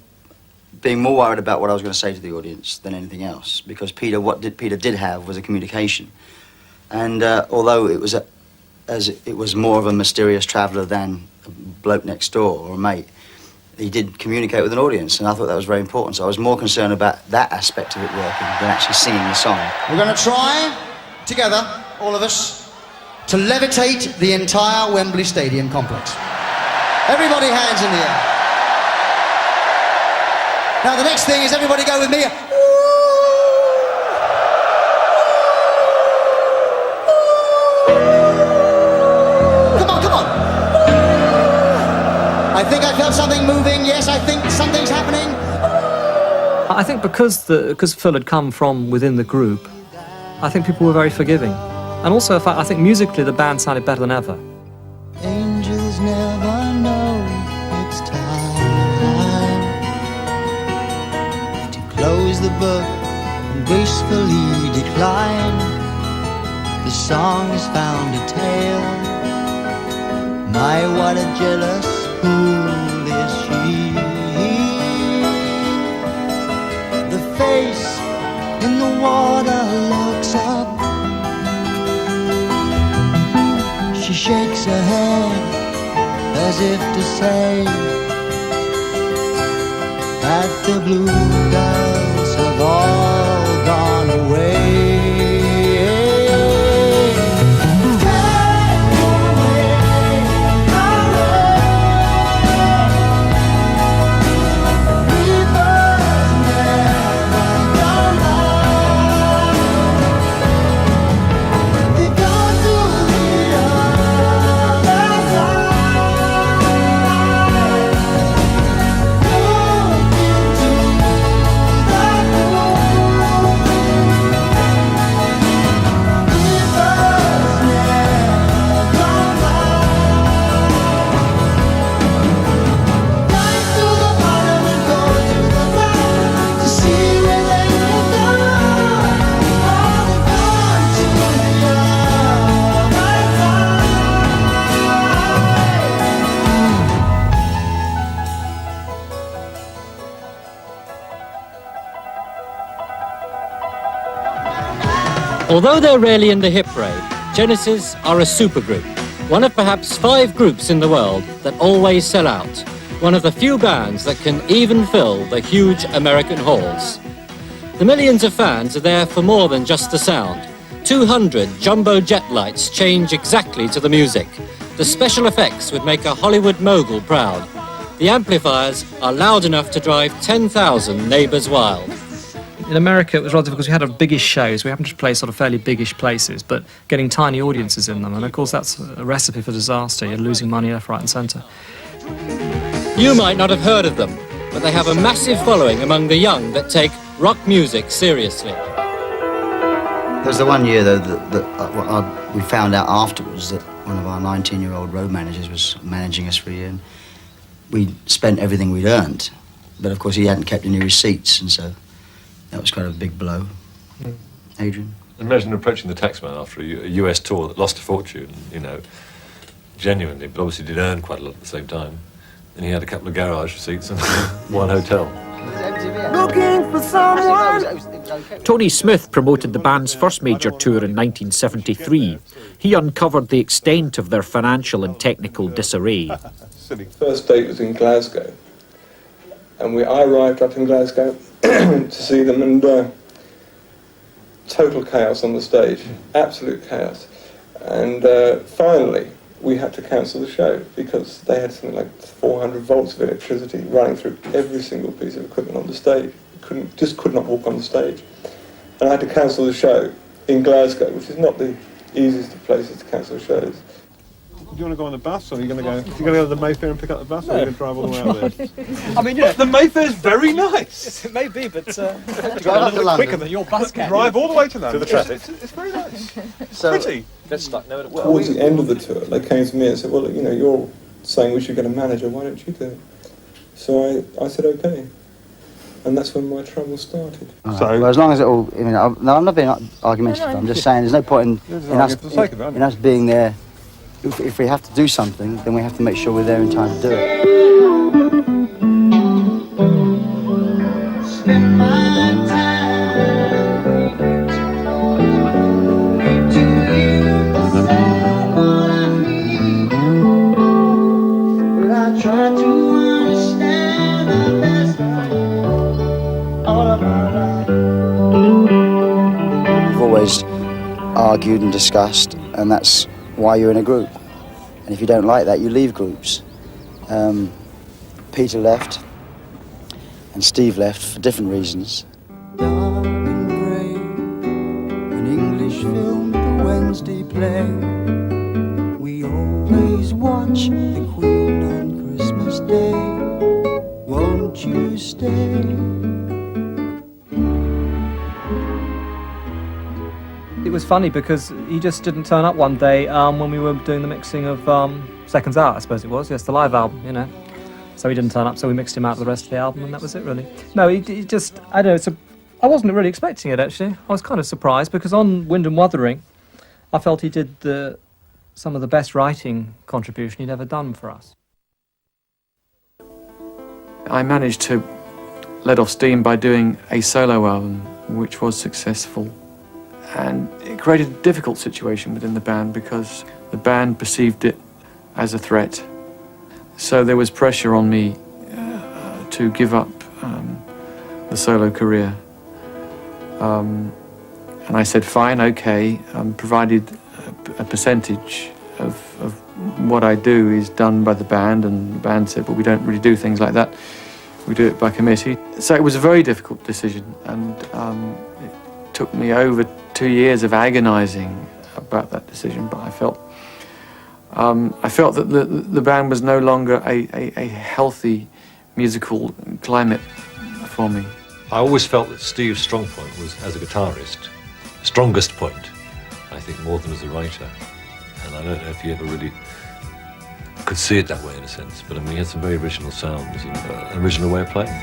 being more worried about what I was going to say to the audience than anything else, because what Peter did have was a communication. And although it was more of a mysterious traveller than a bloke next door or a mate, he did communicate with an audience, and I thought that was very important. So I was more concerned about that aspect of it working than actually singing the song. We're going to try, together, all of us, to levitate the entire Wembley Stadium complex. Everybody hands in the air. Now the next thing is everybody go with me. Come on. I think I felt something moving. Yes, I think something's happening. I think because Phil had come from within the group, I think people were very forgiving. And also, I think musically the band sounded better than ever. Angels never know it's time to close the book and gracefully decline. The song has found a tale. My, what a jealous fool is she. The face in the water looks up. She shakes her head as if to say that the blue girls have all gone away. Although they're rarely in the hit parade, Genesis are a supergroup, one of perhaps 5 groups in the world that always sell out, one of the few bands that can even fill the huge American halls. The millions of fans are there for more than just the sound. 200 jumbo jet lights change exactly to the music. The special effects would make a Hollywood mogul proud. The amplifiers are loud enough to drive 10,000 neighbours wild. In America, it was rather because we had our biggest shows. We happened to play sort of fairly biggish places, but getting tiny audiences in them. And of course, that's a recipe for disaster. You're losing money left, right, and centre. You might not have heard of them, but they have a massive following among the young that take rock music seriously. There was the one year, though, that we found out afterwards that one of our 19-year-old road managers was managing us for a year. And we spent everything we'd earned, but of course he hadn't kept any receipts, and so that was quite a big blow. Adrian? Imagine approaching the taxman after a US tour that lost a fortune, you know, genuinely, but obviously did earn quite a lot at the same time. And he had a couple of garage receipts and one hotel. Looking for someone. Tony Smith promoted the band's first major tour in 1973. He uncovered the extent of their financial and technical disarray. First date was in Glasgow, and I arrived up in Glasgow to see them, and total chaos on the stage, absolute chaos. And finally, we had to cancel the show because they had something like 400 volts of electricity running through every single piece of equipment on the stage. Just could not walk on the stage. And I had to cancel the show in Glasgow, which is not the easiest of places to cancel shows. Do you want to go on the bus, or are you going to go to the Mayfair and pick up the bus, or are you going to drive all the way out there? I mean, yeah, the Mayfair's very nice. It may be, but drive a little bit quicker than your bus can. Drive all the way to London. To the traffic. It's very nice. It's So- pretty. Get stuck nowhere to work. Towards the end of the tour, they came to me and said, well, you know, you're saying we should get a manager, why don't you do it? So I said, okay. And that's when my trouble started. Right. Well, as long as it all, I mean, no, I'm not being argumentative. I'm just saying there's no point in us being there. If we have to do something, then we have to make sure we're there in time to do it. Spend my time. Try to understand the best all of my life. We've always argued and discussed, and that's why you're in a group. And if you don't like that, you leave groups. Peter left, and Steve left for different reasons. Dark and grey, an English film, the Wednesday play. We always watch the Queen on Christmas Day. Won't you stay? It was funny because he just didn't turn up one day when we were doing the mixing of Seconds Out, I suppose it was. Yes, the live album, you know. So he didn't turn up, so we mixed him out of the rest of the album, and that was it, really. No, he just, I don't know, I wasn't really expecting it, actually. I was kind of surprised, because on Wind and Wuthering, I felt he did some of the best writing contribution he'd ever done for us. I managed to let off steam by doing a solo album, which was successful. And it created a difficult situation within the band because the band perceived it as a threat. So there was pressure on me to give up the solo career. And I said, fine, okay, provided a percentage of what I do is done by the band, and the band said, well, we don't really do things like that. We do it by committee. So it was a very difficult decision, and it took me over 2 years of agonizing about that decision, but I felt that the band was no longer a healthy musical climate for me. I always felt that Steve's strong point was as a guitarist, strongest point, I think, more than as a writer. And I don't know if he ever really could see it that way in a sense, but I mean, he had some very original sounds and an original way of playing.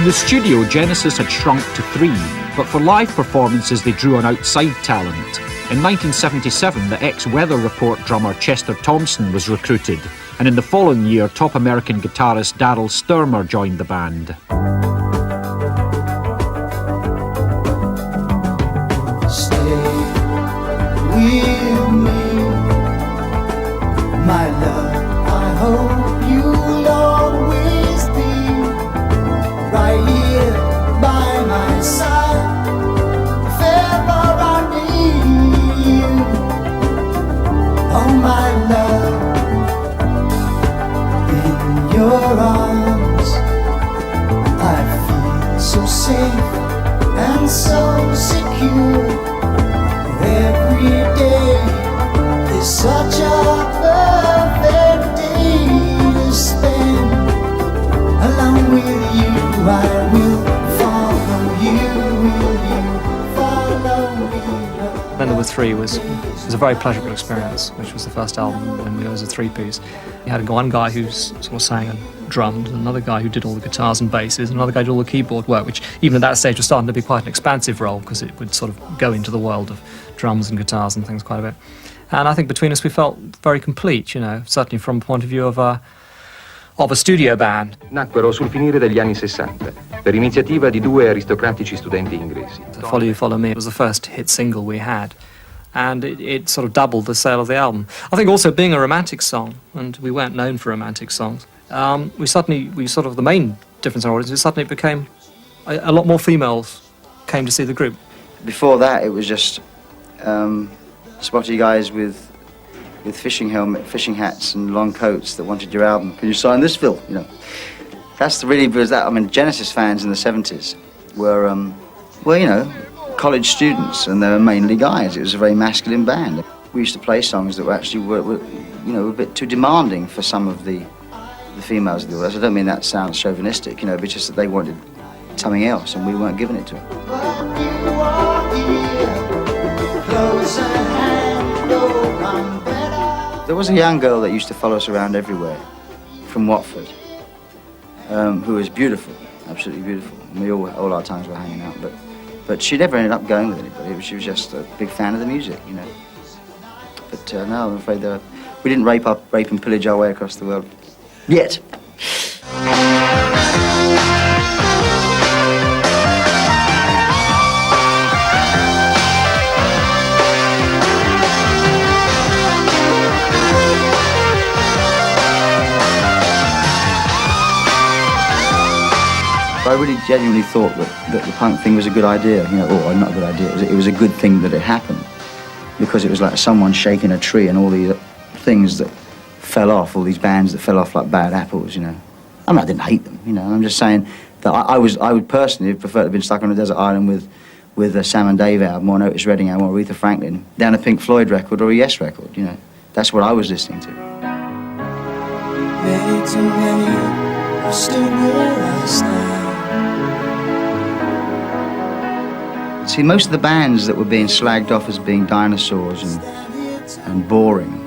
the studio, Genesis had shrunk to 3, but for live performances they drew on outside talent. In 1977, the ex-Weather Report drummer Chester Thompson was recruited, and in the following year, top American guitarist Darryl Sturmer joined the band. Stay with me, my love. I hope you'll always be right here by my side. If ever I need you, oh my love, in your arms I feel so safe and so secure. Every day is such a perfect day to spend along with you. I will follow you, will you follow me? Then there were 3 was a very pleasurable experience, which was the first album when we was a 3-piece. You had one guy who sort of sang and drummed, another guy who did all the guitars and basses, another guy who did all the keyboard work, which even at that stage was starting to be quite an expansive role because it would sort of go into the world of drums and guitars and things quite a bit. And I think between us we felt very complete, you know, certainly from the point of view of a studio band. Nacquero sul finire degli anni 60 per iniziativa di 2 aristocratici studenti inglesi. Follow You, Follow Me was the first hit single we had, and it sort of doubled the sale of the album. I think also being a romantic song, and we weren't known for romantic songs, the main difference in our audience is suddenly it became a lot more females came to see the group. Before that, it was just spotty guys with fishing hats and long coats that wanted your album. Can you sign this, Phil? You know, that's really because that. I mean, Genesis fans in the '70s were, you know, college students, and they were mainly guys. It was a very masculine band. We used to play songs that were actually you know, a bit too demanding for some of the females of the audience. I don't mean that sounds chauvinistic, you know, but just that they wanted something else, and we weren't giving it to them. There was a young girl that used to follow us around everywhere, from Watford, who was beautiful, absolutely beautiful. And we all our times were hanging out, but she never ended up going with anybody. She was just a big fan of the music, you know. But no, I'm afraid we didn't rape and pillage our way across the world yet. I really genuinely thought that the punk thing was a good idea, you know, or not a good idea. It was a good thing that it happened, because it was like someone shaking a tree and all these things that fell off, all these bands that fell off like bad apples, you know. I mean, I didn't hate them, you know. I'm just saying that I would personally prefer to have been stuck on a desert island with a Sam and Dave album, or an Otis Redding album, or Aretha Franklin, down a Pink Floyd record or a Yes record, you know. That's what I was listening to. Many too many have stood where I stand. See, most of the bands that were being slagged off as being dinosaurs and boring,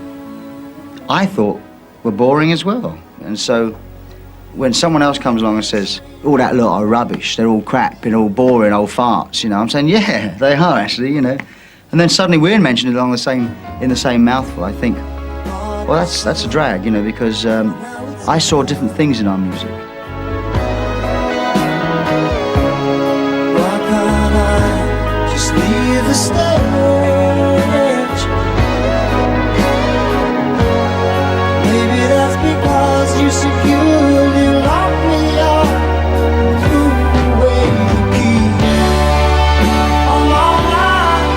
I thought were boring as well. And so when someone else comes along and says, "Oh, that lot are rubbish, they're all crap and all boring old farts," you know, I'm saying, yeah, they are actually, you know. And then suddenly we're mentioned in the same mouthful. I think, well, that's a drag, you know, because I saw different things in our music. Leave the stage. Maybe that's because you securely locked me up, threw away the key on my life.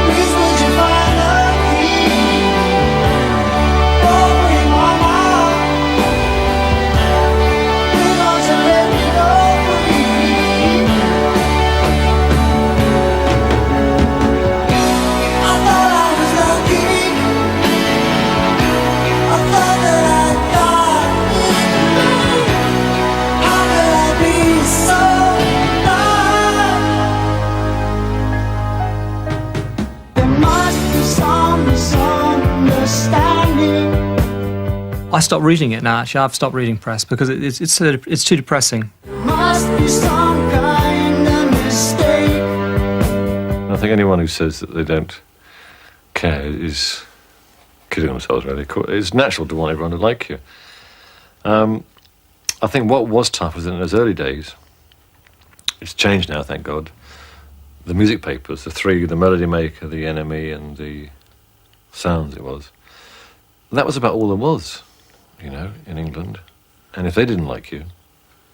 Please would you find a key? Open my heart I stopped reading it now. Actually, I've stopped reading press because it's too depressing. Must be some kind of mistake. I think anyone who says that they don't care is kidding themselves, really. It's natural to want everyone to like you. I think what was tough was in those early days. It's changed now, thank God. The music papers, the three, the Melody Maker, the NME, and the Sounds it was. That was about all there was, you know, in England. And if they didn't like you,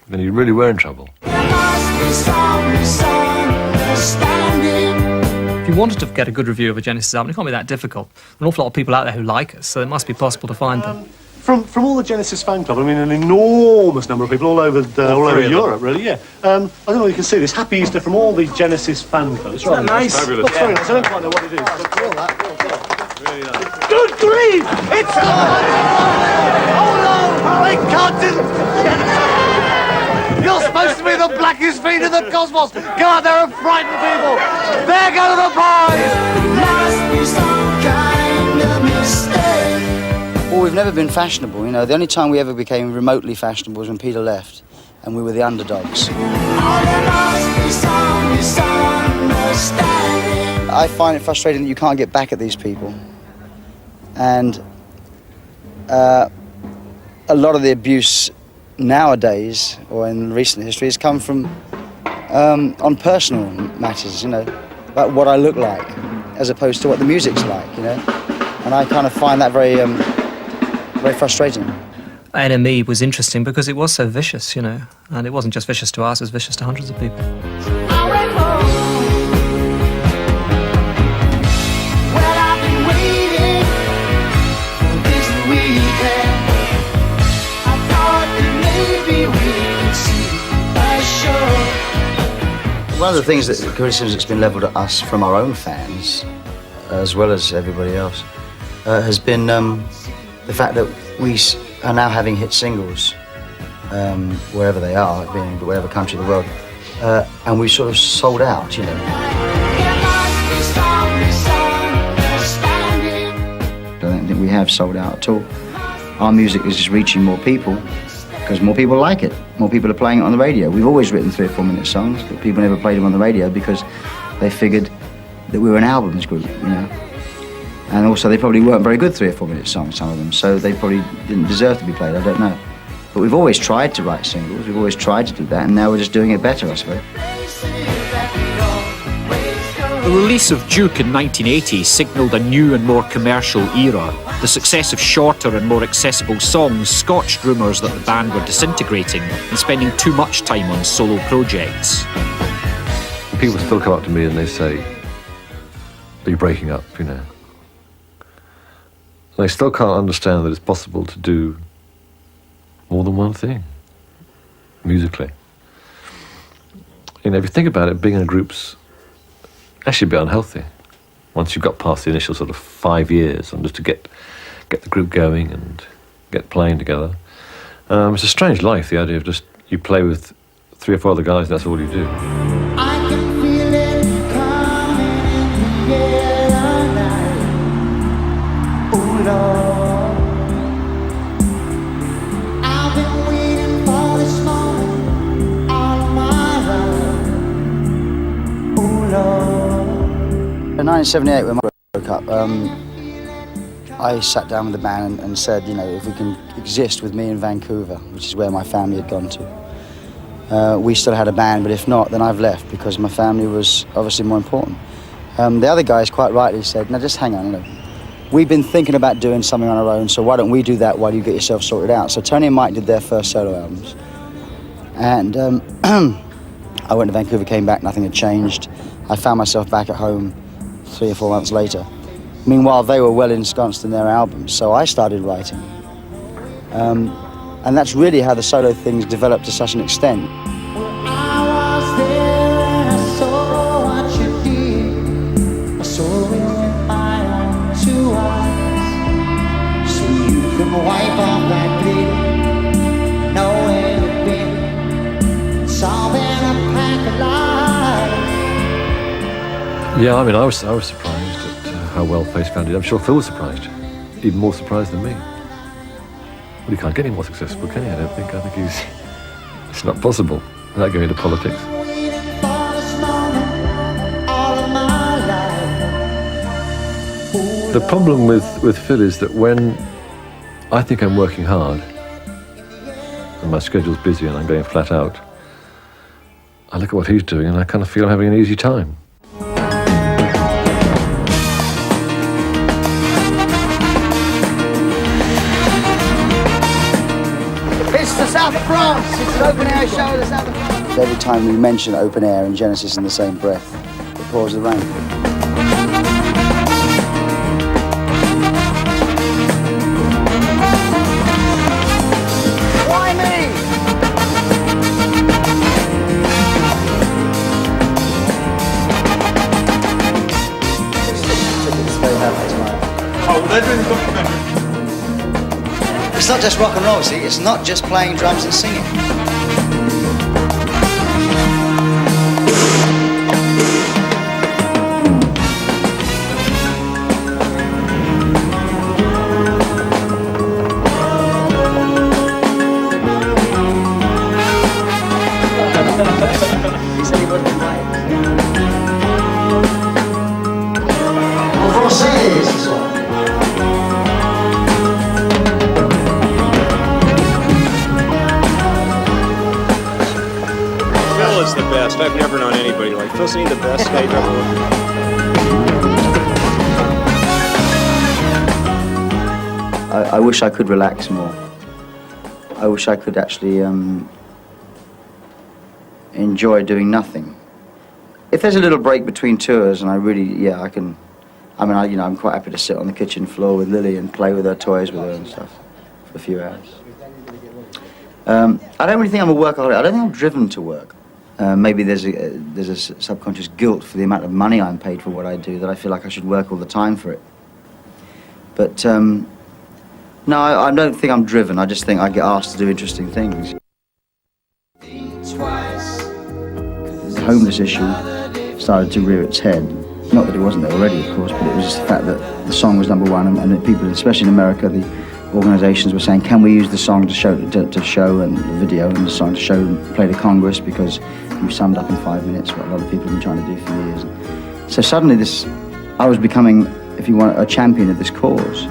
then you really were in trouble. If you wanted to get a good review of a Genesis album, it can't be that difficult. An awful lot of people out there who like us, so it must be possible to find them. From all the Genesis fan club, I mean, an enormous number of people all over Europe, really, yeah. I don't know if you can see this. Happy Easter from all the Genesis fan clubs. Isn't that nice? Fabulous. Looks very nice. I don't quite know what it is. Really nice. Good grief! It's... Oh no! I can't do... You're supposed to be the blackest feet in the cosmos! Go out there and frighten people! There go the boys! Must be some kind of mistake. Well, we've never been fashionable, you know. The only time we ever became remotely fashionable was when Peter left, and we were the underdogs. I find it frustrating that you can't get back at these people. And a lot of the abuse nowadays, or in recent history, has come from on personal matters, you know, about what I look like, as opposed to what the music's like, you know. And I kind of find that very frustrating. NME was interesting because it was so vicious, you know, and it wasn't just vicious to us, it was vicious to hundreds of people. One of the things that criticism that's been levelled at us from our own fans, as well as everybody else, has been the fact that we are now having hit singles wherever they are, being whatever country in the world, and we sort of sold out, you know. I don't think we have sold out at all. Our music is just reaching more people because more people like it. More people are playing it on the radio. We've always written 3 or 4 minute songs, but people never played them on the radio because they figured that we were an albums group, you know. And also they probably weren't very good 3 or 4 minute songs, some of them, so they probably didn't deserve to be played, I don't know. But we've always tried to write singles, we've always tried to do that, and now we're just doing it better, I suppose. The release of Duke in 1980 signalled a new and more commercial era. The success of shorter and more accessible songs scotched rumours that the band were disintegrating and spending too much time on solo projects. People still come up to me and they say, "Are you breaking up?" You know. They still can't understand that it's possible to do more than one thing musically. You know, if you think about it, being in a group's actually a bit unhealthy once you've got past the initial sort of 5 years and just to get the group going and get playing together. It's a strange life, the idea of just you play with 3 or 4 other guys and that's all you do. I can feel it coming in the air tonight. Oh Lord, I've been waiting for this moment all my life. Oh Lord. In 1978, when I broke up, I sat down with the band and said, you know, if we can exist with me in Vancouver, which is where my family had gone to, we still had a band, but if not, then I've left because my family was obviously more important. The other guys quite rightly said, now just hang on, you know, we've been thinking about doing something on our own, so why don't we do that while you get yourself sorted out? So Tony and Mike did their first solo albums. And I went to Vancouver, came back, nothing had changed. I found myself back at home 3 or 4 months later. Meanwhile, they were well ensconced in their albums, so I started writing. And that's really how the solo things developed to such an extent. I was there and I saw what you did. I saw it with my own 2 eyes. So you can wipe off that glitter, know where you've been, solving a pack of lies. Yeah, I mean, I was surprised at how well Face Found did. I'm sure Phil was surprised, even more surprised than me. Well, you can't get any more successful, can you? I don't think. I think it's not possible without going into politics. The problem with Phil is that when I think I'm working hard and my schedule's busy and I'm going flat out, I look at what he's doing and I kind of feel I'm having an easy time. It's the South of France. It's an open air show in the South of France. Every time we mention open air and Genesis in the same breath, it pours the rain. Why me? Tickets very happy tonight. Oh, well, they're doing the documentary. It's not just rock and roll, see? It's not just playing drums and singing. He said he wasn't invited. This one. Phil is the best. I've never known anybody like Phil's the best guy you've ever worked with. I wish I could relax more. I wish I could actually enjoy doing nothing. If there's a little break between tours, and I really, yeah, I can. I mean, I'm quite happy to sit on the kitchen floor with Lily and play with her toys with her and stuff for a few hours. I don't really think I'm a workaholic. I don't think I'm driven to work. Maybe there's a subconscious guilt for the amount of money I'm paid for what I do, that I feel like I should work all the time for it. But no, I don't think I'm driven. I just think I get asked to do interesting things. The homeless issue started to rear its head. Not that it wasn't there already, of course, but it was just the fact that the song was number one, and that people, especially in America, the organizations were saying, can we use the song to show and the video and the song to show and play to Congress, because you summed up in 5 minutes what a lot of people have been trying to do for years. So suddenly I was becoming, if you want, a champion of this cause.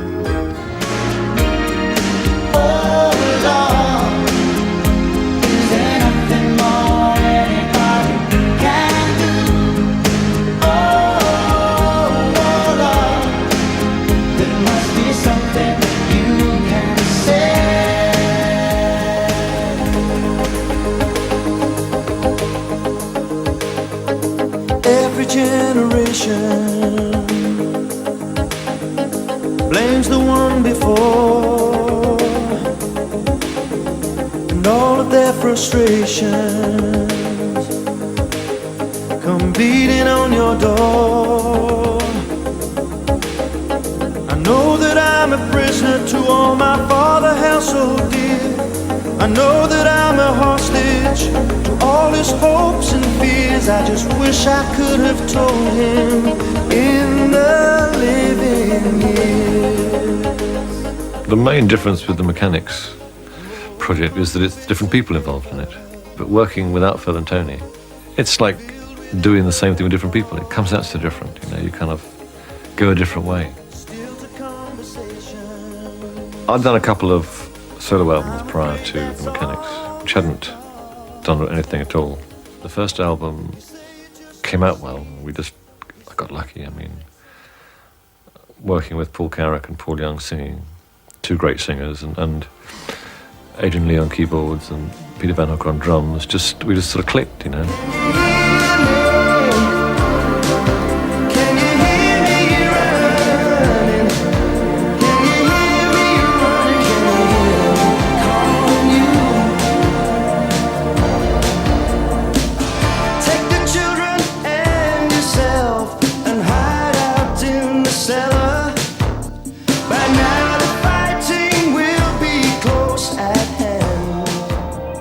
Blames the one before, and all of their frustrations come beating on your door. I know that I'm a prisoner to all my father held so dear. I know that I'm a hostage to all his hopes and fears. I just wish I could have told him in the living years. The main difference with the Mechanics project is that it's different people involved in it. But working without Phil and Tony, it's like doing the same thing with different people. It comes out so different, you kind of go a different way. I'd done a couple of solo albums prior to the Mechanics, which hadn't done anything at all. The first album came out well. I got lucky. I mean, working with Paul Carrack and Paul Young singing, two great singers, and Adrian Lee on keyboards and Peter Van Hook on drums, we just sort of clicked,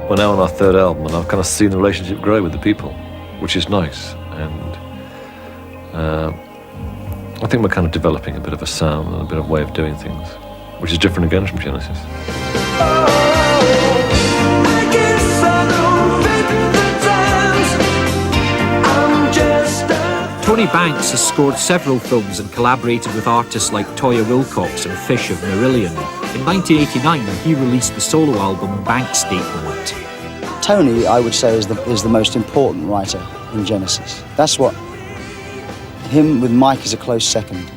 We're now on our third album, and I've kind of seen the relationship grow with the people, which is nice. And I think we're kind of developing a bit of a sound and a bit of way of doing things, which is different again from Genesis. Tony Banks has scored several films and collaborated with artists like Toyah Willcox and Fish of Marillion. In 1989, he released the solo album Bank Statement. Tony, I would say, is the most important writer in Genesis. That's what, him with Mike is a close second.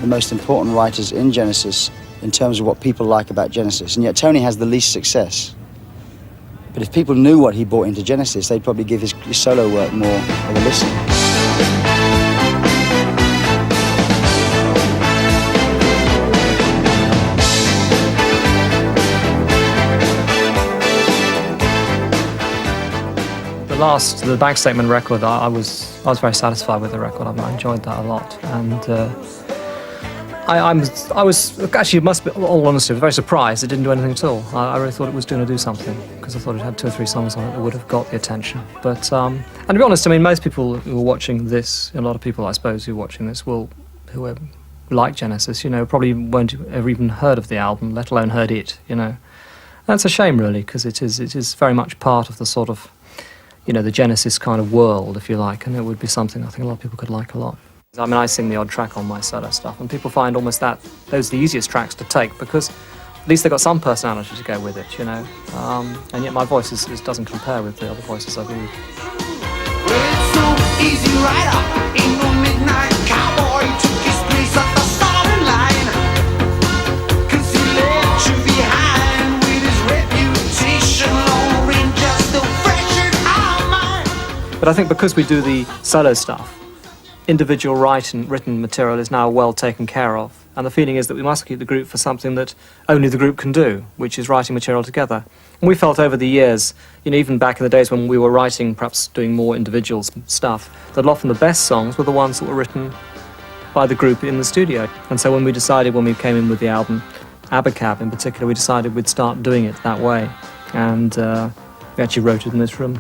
The most important writers in Genesis in terms of what people like about Genesis. And yet Tony has the least success. But if people knew what he brought into Genesis, they'd probably give his solo work more of a listen. The Bank Statement record, I was very satisfied with the record. I enjoyed that a lot, and I was actually, must be all honesty, very surprised it didn't do anything at all. I really thought it was going to do something because I thought it had 2 or 3 songs on it that would have got the attention. But and to be honest, I mean, most people who are watching this, a lot of people I suppose who are watching this who are like Genesis, probably won't have ever even heard of the album, let alone heard it. That's a shame really, because it is very much part of the sort of the Genesis kind of world, if you like, and it would be something I think a lot of people could like a lot. I mean, I sing the odd track on my solo stuff, and people find almost those are the easiest tracks to take because at least they've got some personality to go with it, and yet my voice doesn't compare with the other voices I've used. It's so easy right up in the midnight cowboy took his place at the starting line, 'cause he left you behind with his reputation lowering just the freshened our mind. But I think because we do the solo stuff, individual written material is now well taken care of, and the feeling is that we must keep the group for something that only the group can do, which is writing material together. And we felt over the years, even back in the days when we were writing, perhaps doing more individual stuff, that often the best songs were the ones that were written by the group in the studio. And so when we came in with the album, Abacab in particular, we decided we'd start doing it that way. And we actually wrote it in this room.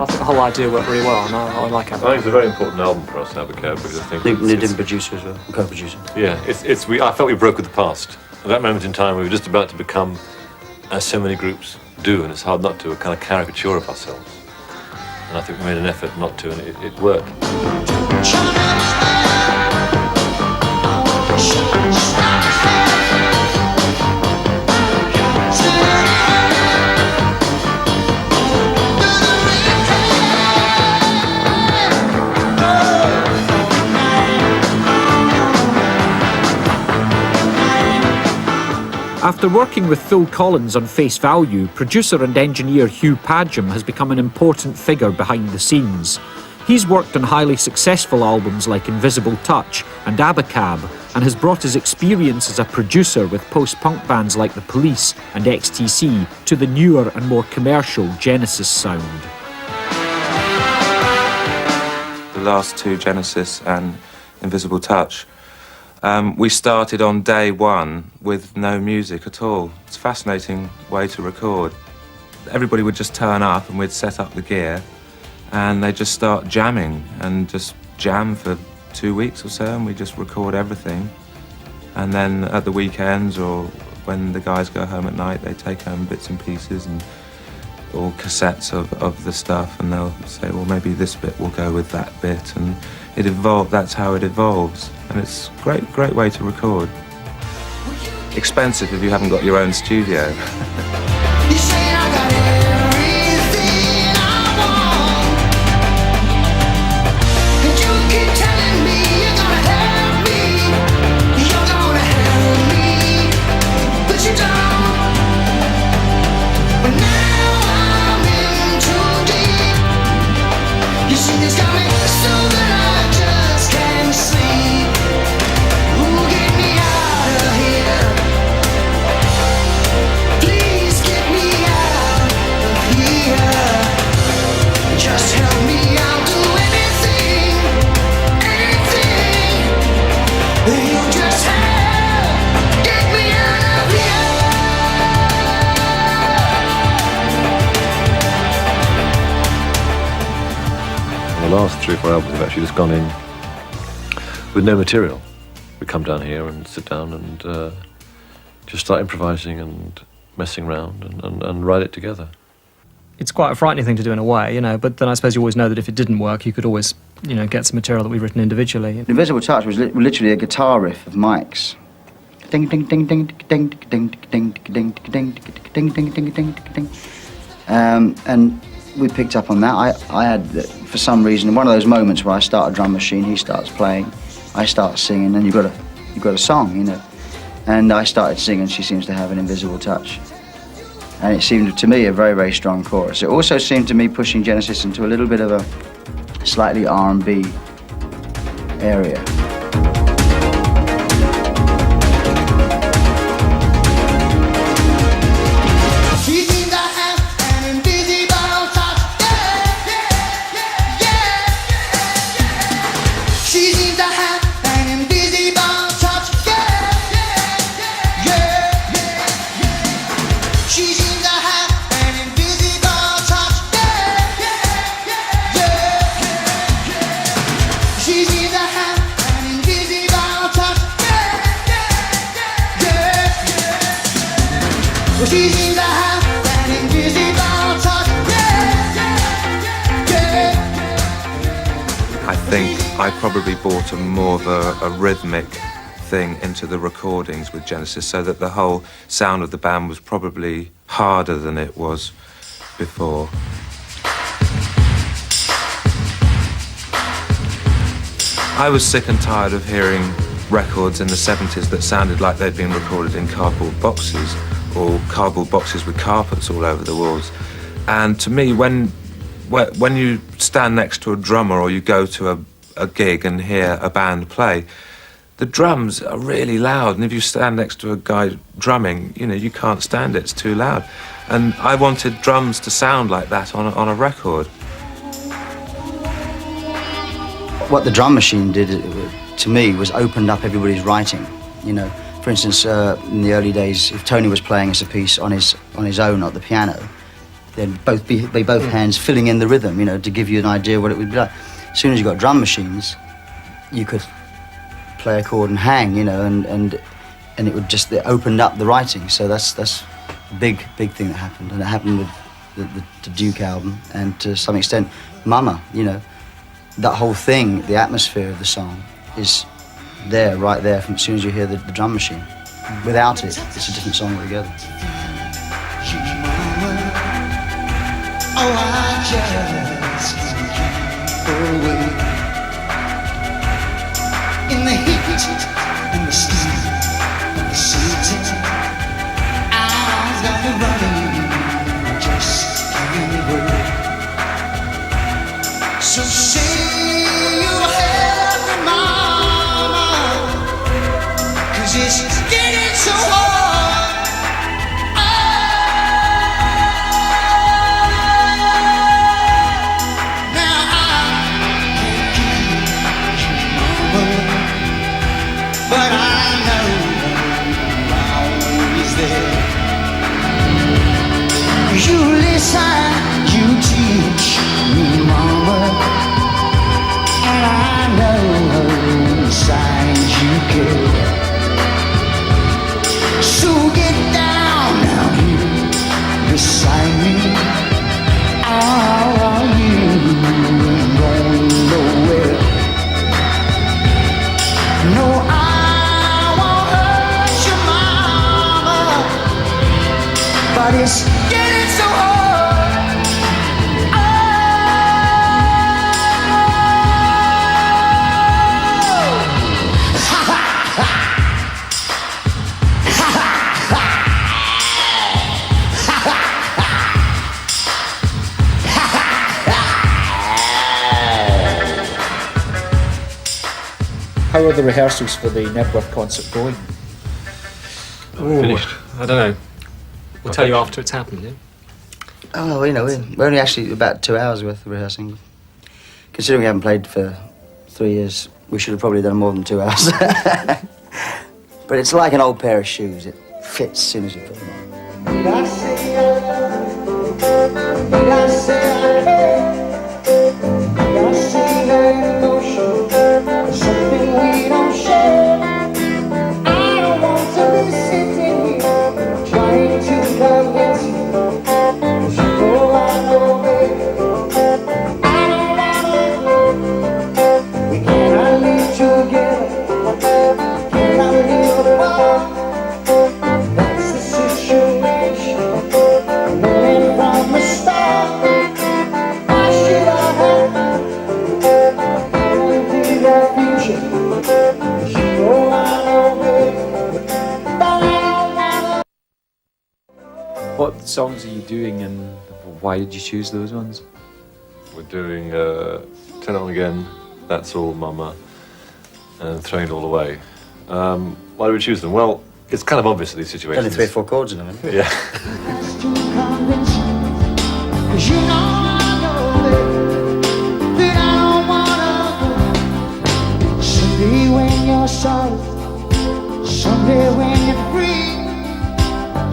The whole idea worked really well, and I like it. I think it's a very important album for us, Abacab, because I think Luke didn't produce as well, co-producer. Yeah, I felt we broke with the past. At that moment in time, we were just about to become, as so many groups do, and it's hard not to, a kind of caricature of ourselves. And I think we made an effort not to, and it worked. After working with Phil Collins on Face Value, producer and engineer Hugh Padgham has become an important figure behind the scenes. He's worked on highly successful albums like Invisible Touch and Abacab, and has brought his experience as a producer with post-punk bands like The Police and XTC to the newer and more commercial Genesis sound. The last 2, Genesis and Invisible Touch, we started on day 1 with no music at all. It's a fascinating way to record. Everybody would just turn up and we'd set up the gear and they'd just start jamming and just jam for 2 weeks or so, and we just record everything. And then at the weekends or when the guys go home at night, they take home bits and pieces and or cassettes of the stuff, and they'll say, well, maybe this bit will go with that bit, and it evolved. That's how it evolves, and it's a great way to record. Expensive if you haven't got your own studio. Please last 3 or 4 albums have actually just gone in with no material. We come down here and sit down and just start improvising and messing around and write it together. It's quite a frightening thing to do in a way, but then I suppose you always know that if it didn't work, you could always, get some material that we've written individually. Invisible Touch was literally a guitar riff of Mike's. Ding ding ding ding ding ding ding ding ding ding ding ding ding ding ding. And we picked up on that. I had, for some reason, one of those moments where I start a drum machine, he starts playing, I start singing, and you've got a song, And I started singing. She seems to have an invisible touch, and it seemed to me a very, very strong chorus. It also seemed to me pushing Genesis into a little bit of a slightly R&B area. I think I probably brought more of a rhythmic thing into the recordings with Genesis, so that the whole sound of the band was probably harder than it was before. I was sick and tired of hearing records in the 70s that sounded like they'd been recorded in cardboard boxes, or cardboard boxes with carpets all over the walls. And to me, when you stand next to a drummer or you go to a gig and hear a band play, the drums are really loud, and if you stand next to a guy drumming, you can't stand it, it's too loud. And I wanted drums to sound like that on a record. What the drum machine did, to me, was opened up everybody's writing, For instance, in the early days, if Tony was playing us a piece on his own at the piano, they'd both be both hands filling in the rhythm, to give you an idea what it would be like. As soon as you got drum machines, you could play a chord and hang, and it would just, it opened up the writing. So that's a big thing that happened, and it happened with the Duke album, and to some extent, Mama. That whole thing, the atmosphere of the song, is there, right there, from as soon as you hear the drum machine. Without it, it's a different song altogether. Oh, I just can't go away. In the heat and the steam of the city, I've got to run, I just can't wait. So say you'll help me, mama, 'cause it's getting so hard. But I know I'm always there. You listen, you teach me, mama, and I know signs you care. So get down now here beside me. Are you going nowhere? No, I won't hurt you, mama, but it's getting so hard. How are the rehearsals for the Nebworth concert going? Finished. I don't know. We'll tell you after it's happened, yeah? Oh, we're only actually about 2 hours worth of rehearsing. Considering we haven't played for 3 years, we should have probably done more than 2 hours. But it's like an old pair of shoes. It fits as soon as you put them on. Did I say I love you? Did I say I care? Did I say songs are you doing, and why did you choose those ones? We're doing Turn It On Again, That's All Mama, and Throwing It All Away. Why do we choose them? Well, it's kind of obvious in these situations. Only 3 or 4 chords in them, isn't it? Yeah. Cause you know I know that I don't wanna go. Someday when you're sorry, someday when you're free,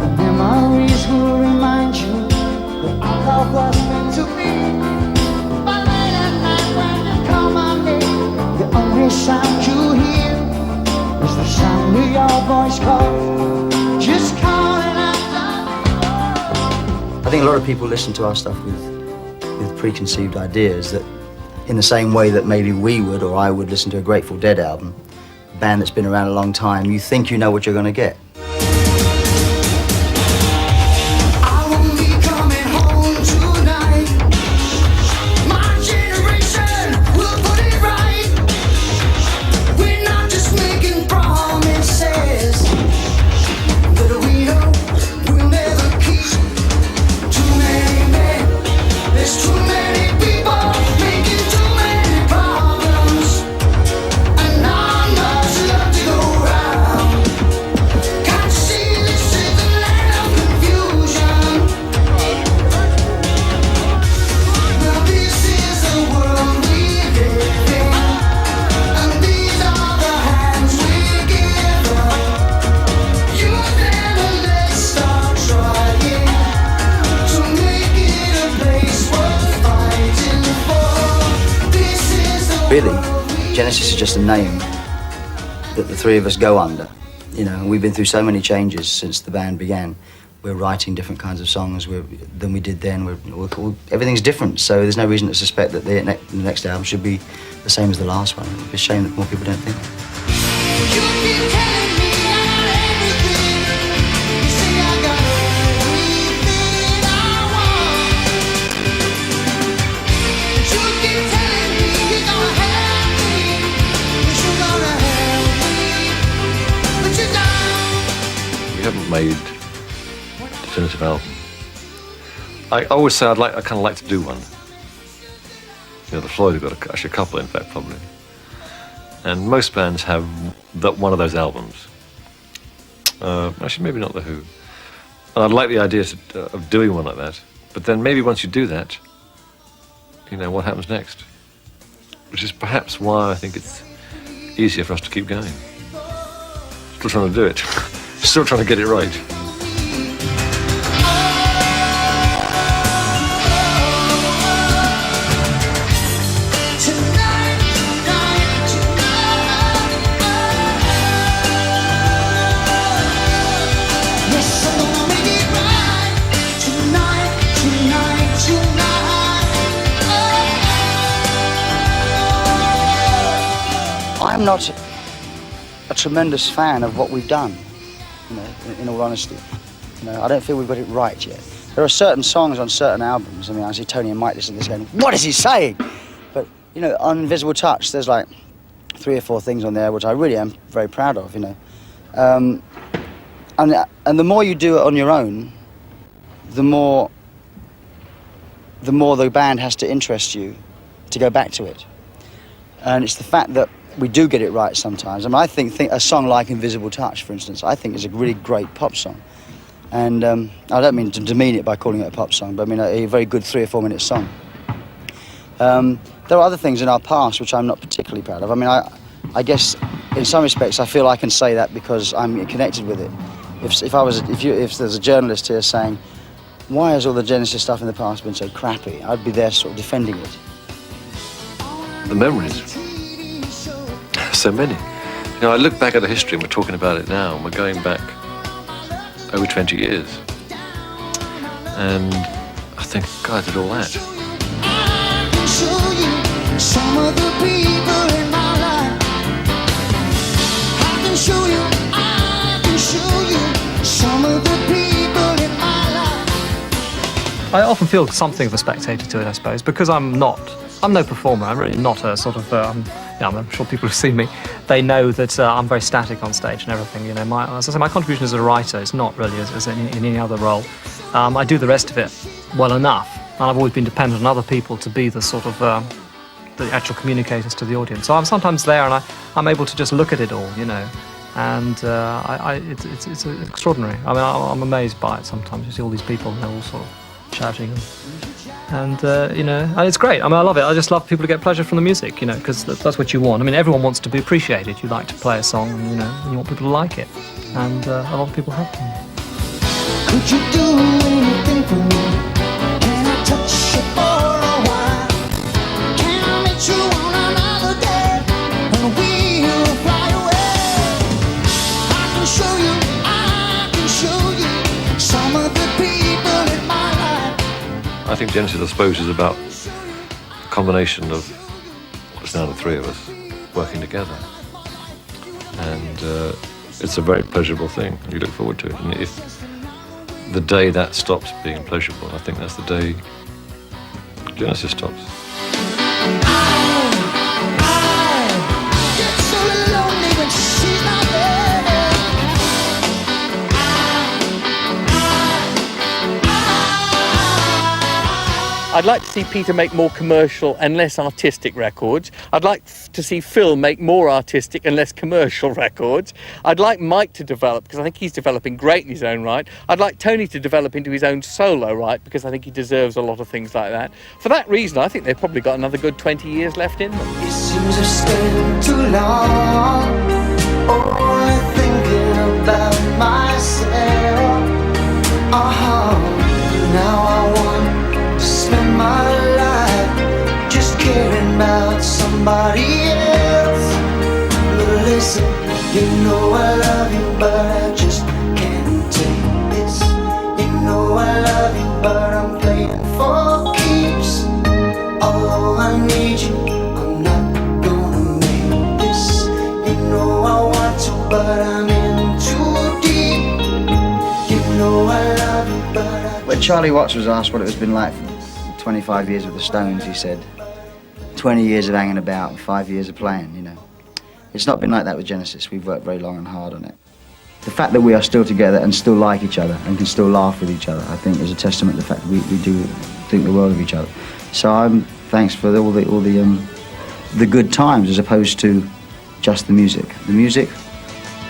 the memories will remind you that our love was meant to be. But late at night when you call my name, the only sound you hear is the sound of your voice call, just calling out. I think a lot of people listen to our stuff with preconceived ideas that in the same way that maybe we would or I would listen to a Grateful Dead album, a band that's been around a long time, you think you know what you're going to get. Really, Genesis is just a name that the 3 of us go under. You know, we've been through so many changes since the band began. We're writing different kinds of songs than we did then. Everything's different, so there's no reason to suspect that the next album should be the same as the last one. It's a shame that more people don't think. We haven't made a definitive album. I always say I kind of like to do one. You know, the Floyd have got actually a couple, in fact, probably. And most bands have one of those albums. Actually, maybe not The Who. And I'd like the idea of doing one like that. But then maybe once you do that, you know, what happens next? Which is perhaps why I think it's easier for us to keep going. Still trying to do it. Still trying to get it right. I'm not a tremendous fan of what we've done, you know, in all honesty. You know, I don't feel we've got it right yet. There are certain songs on certain albums. I mean, I see Tony and Mike listen to this going, what is he saying? But, you know, on Invisible Touch, there's like 3 or 4 things on there which I really am very proud of, you know. And the more you do it on your own, the more the band has to interest you to go back to it. And it's the fact that we do get it right sometimes. I mean, I think a song like Invisible Touch, for instance, I think is a really great pop song. And I don't mean to demean it by calling it a pop song, but I mean a very good 3 or 4 minute song. There are other things in our past which I'm not particularly proud of. I mean, I guess in some respects I feel I can say that because I'm connected with it. If there's a journalist here saying, why has all the Genesis stuff in the past been so crappy? I'd be there sort of defending it. The memories. So many. You know, I look back at the history and we're talking about it now, and we're going back over 20 years. And I think, God, I did all that. I can show you some of the people in my life. I can show you some of the people in my life. I often feel something of a spectator to it, I suppose, because I'm not I'm no performer. I'm really not a sort of. I'm sure people who see me, they know that I'm very static on stage and everything. You know, as I say, my contribution as a writer is not really as in any other role. I do the rest of it well enough, and I've always been dependent on other people to be the sort of the actual communicators to the audience. So I'm sometimes there, and I'm able to just look at it all, you know. And it's extraordinary. I mean, I'm amazed by it sometimes. You see all these people, and they're all sort of shouting, and you know, and it's great. I mean, I love it. I just love people to get pleasure from the music, you know, because that's what you want. I mean, everyone wants to be appreciated. You like to play a song, and, you know, and you want people to like it, and a lot of people have them. Could you do anything for me? Can I touch you for a while? Can I meet you on another day when we'll fly away? I can show you some of the people in my life. I think Genesis, I suppose, is about a combination of what's now the three of us working together. And it's a very pleasurable thing. You look forward to it. And if the day that stops being pleasurable, I think that's the day Genesis stops. I'd like to see Peter make more commercial and less artistic records. I'd like to see Phil make more artistic and less commercial records. I'd like Mike to develop, because I think he's developing great in his own right. I'd like Tony to develop into his own solo right, because I think he deserves a lot of things like that. For that reason, I think they've probably got another good 20 years left in them. It seems I've stayed too long, only thinking about myself. Now I want to spend my life just caring about somebody else. But listen, you know I love you, but I just can't take this. You know I love you, but I'm playing for keeps. Although I need you, I'm not gonna make this. You know I want to, but I'm in too deep. You know I love you, but I... When Charlie Watts was asked what it has been like for 25 years with the Stones, he said, 20 years of hanging about and 5 years of playing, you know. It's not been like that with Genesis. We've worked very long and hard on it. The fact that we are still together and still like each other and can still laugh with each other, I think is a testament to the fact that we do think the world of each other. So I'm thanks for all the good times as opposed to just the music. The music,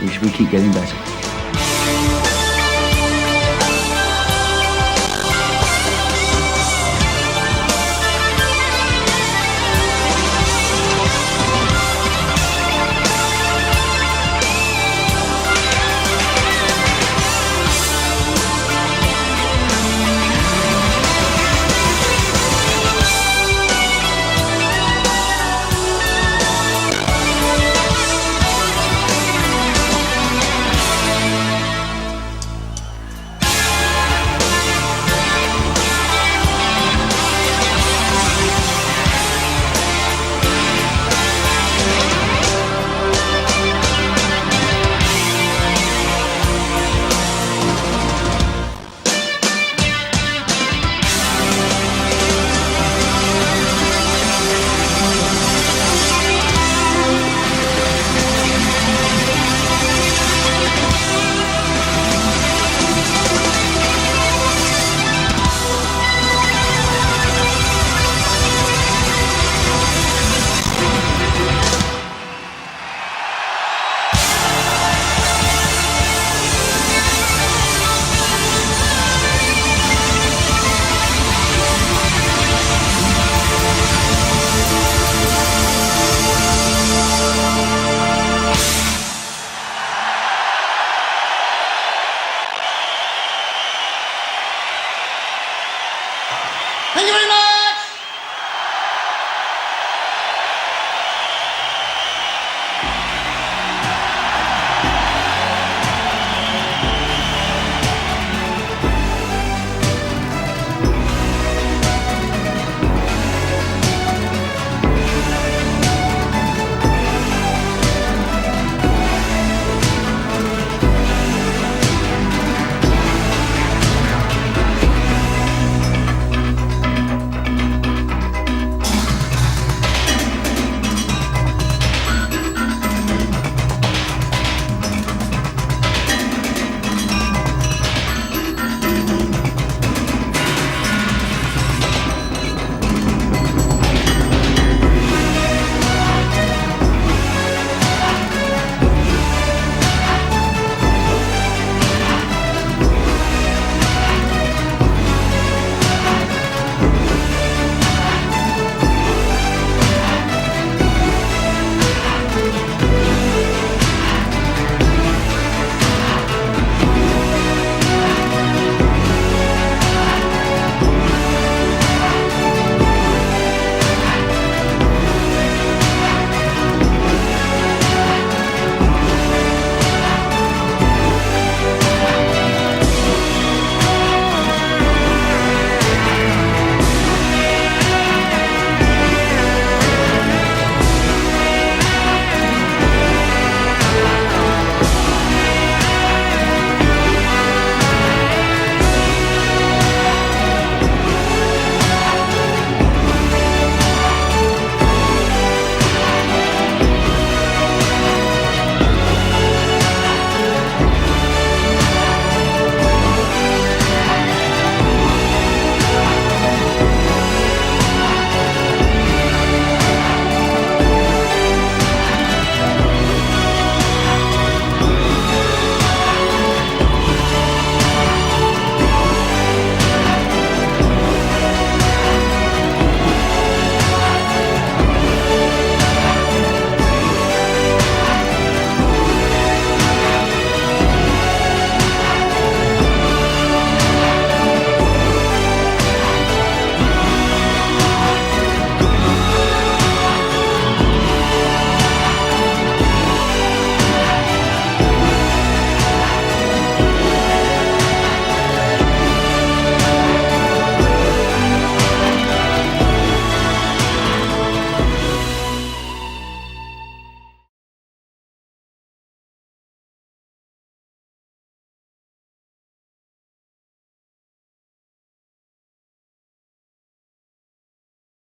we keep getting better.